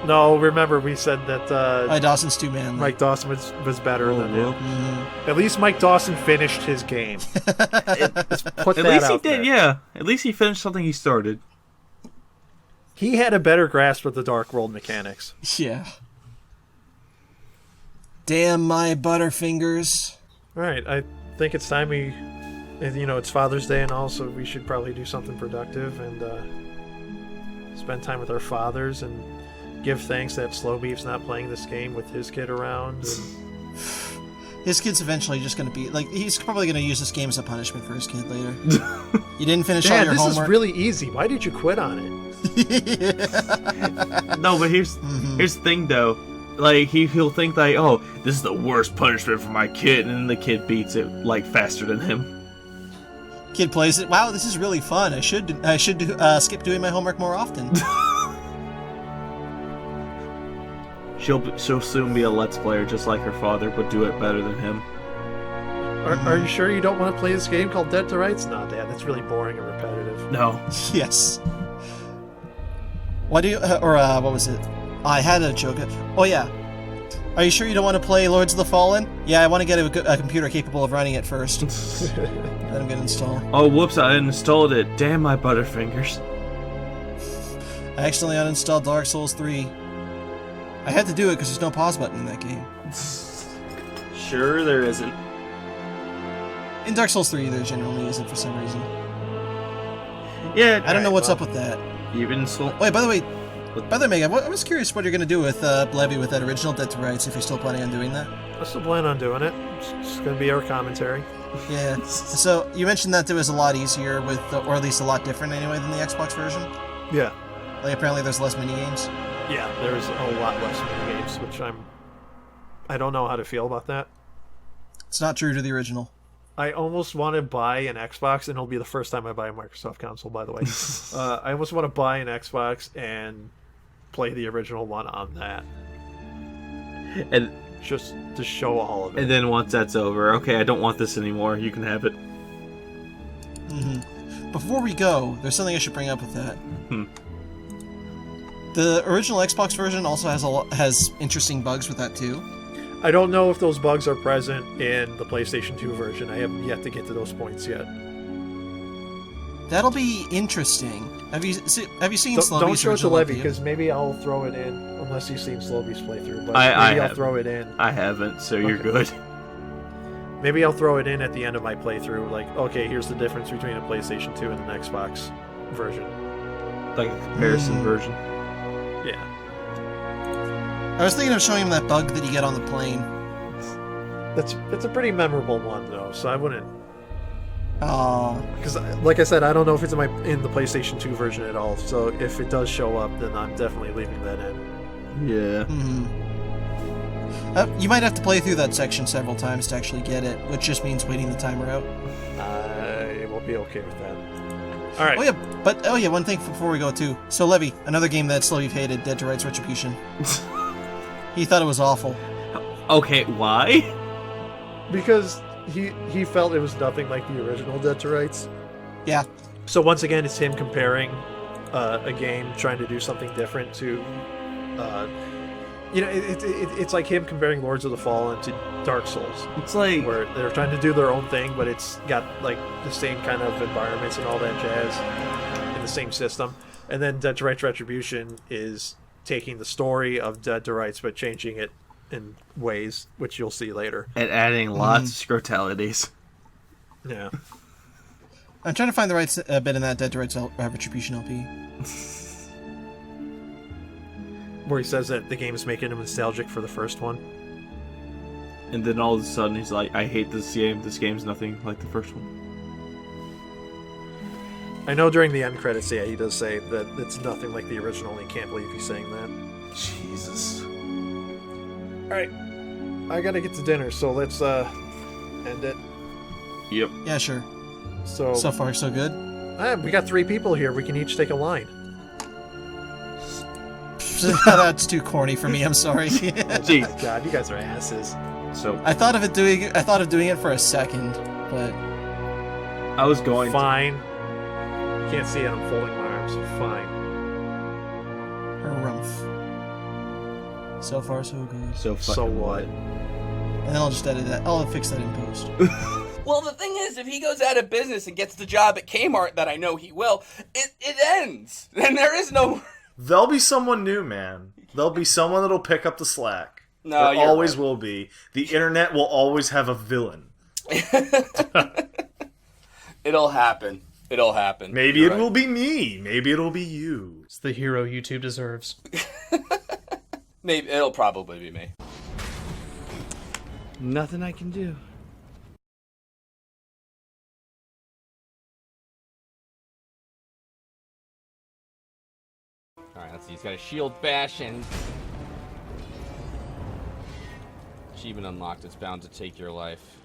No, remember we said that Mike Dawson's too manly. Mike Dawson was better than him. Mm-hmm. At least Mike Dawson finished his game. Let's put At that least he out did, there. yeah. At least he finished something he started. He had a better grasp of the Dark World mechanics. Yeah. Damn my Butterfingers. All right, I think it's time we... it's Father's Day and all, so we should probably do something productive and spend time with our fathers and give thanks that Slow Beef's not playing this game with his kid around. And... His kid's eventually just gonna be... he's probably gonna use this game as a punishment for his kid later. You didn't finish all Dad, your this homework. is really easy. Why did you quit on it? No, but here's the thing, though. He'll think like, oh, this is the worst punishment for my kid, and then the kid beats it, faster than him. Kid plays it. Wow, this is really fun. I should skip doing my homework more often. She'll soon be a Let's Player just like her father, but do it better than him. Are you sure you don't want to play this game called Dead to Rights? No, Dad, that's really boring and repetitive. No. Yes. Why do you... what was it? I had a joke. Oh, yeah. Are you sure you don't want to play Lords of the Fallen? Yeah, I want to get a computer capable of running it first. Then I'm going to install. Oh, whoops, I installed it. Damn my Butterfingers. I accidentally uninstalled Dark Souls 3. I had to do it because there's no pause button in that game. Sure there isn't. In Dark Souls 3, there generally isn't for some reason. Yeah, I don't know what's up with that. You've installed... Wait, by the way, Meg, I was curious what you're going to do with Levy with that original Dead to Rights, if you're still planning on doing that. I still plan on doing it. It's going to be our commentary. Yeah. So, you mentioned that it was a lot easier with, or at least a lot different anyway than the Xbox version. Yeah. Apparently there's less minigames. Yeah, there's a lot less games, which I don't know how to feel about that. It's not true to the original. I almost want to buy an Xbox, and it'll be the first time I buy a Microsoft console, by the way. I almost want to buy an Xbox and play the original one on that. And just to show all of it. And then once that's over, okay, I don't want this anymore. You can have it. Mm-hmm. Before we go, there's something I should bring up with that. The original Xbox version also has interesting bugs with that too. I don't know if those bugs are present in the PlayStation 2 version. I haven't yet to get to those points yet. That'll be interesting. Have you seen Slowbeast's Don't show it to original Levy, review? because maybe I'll throw it in, unless you've seen Slowbeast's playthrough. But I maybe I'll have. throw it in. I haven't, so you're Okay. good. Maybe I'll throw it in at the end of my playthrough. Like, okay, here's the difference between a PlayStation 2 and an Xbox version. Like a comparison version. Yeah. I was thinking of showing him that bug that you get on the plane. It's a pretty memorable one, though, so I wouldn't... Oh. Because, like I said, I don't know if it's in the PlayStation 2 version at all, so if it does show up, then I'm definitely leaving that in. Yeah. Mm-hmm. You might have to play through that section several times to actually get it, which just means waiting the timer out. I will be okay with that. Alright. Oh yeah, one thing before we go too. So Levy, another game that Slowbeef hated, Dead to Rights Retribution. He thought it was awful. Okay, why? Because he felt it was nothing like the original Dead to Rights. Yeah. So once again, it's him comparing a game, trying to do something different to, it's like him comparing Lords of the Fallen to Dark Souls, It's like where they're trying to do their own thing, but it's got like the same kind of environments and all that jazz in the same system. And then Dead to Rights Retribution is taking the story of Dead to Rights but changing it in ways which you'll see later. and adding lots of scrotalities. Yeah. I'm trying to find the right bit in that Dead to Rights Retribution LP. Where he says that the game is making him nostalgic for the first one. And then all of a sudden he's like, I hate this game. This game's nothing like the first one. I know during the end credits, yeah, he does say that it's nothing like the original, and he can't believe he's saying that. Jesus. Alright, I gotta get to dinner, so let's end it. Yep. Yeah, sure. So Far, so good. we got 3 people here, we can each take a line. That's too corny for me. I'm sorry. Jeez. Oh my god, you guys are asses. So I thought of doing it for a second, but I was going Fine. You can't see it, I'm folding my arms, so fine. harumph. So far, so good. so fucking So what? And then I'll just edit that. I'll fix that in post. Well, the thing is, if he goes out of business and gets the job at Kmart, that I know he will, it ends. And there is no... There'll be someone new, man. There'll be someone that'll pick up the slack. No, there you're always right. will be. The internet will always have a villain. It'll happen. It'll happen. Maybe You're it right. will be me. Maybe it'll be you. It's the hero YouTube deserves. Maybe it'll probably be me. Nothing I can do. Alright, let's see. He's got a shield bash and achievement unlocked. It's bound to take your life.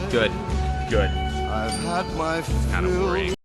Good. Good. I've had my Kind of fill worrying.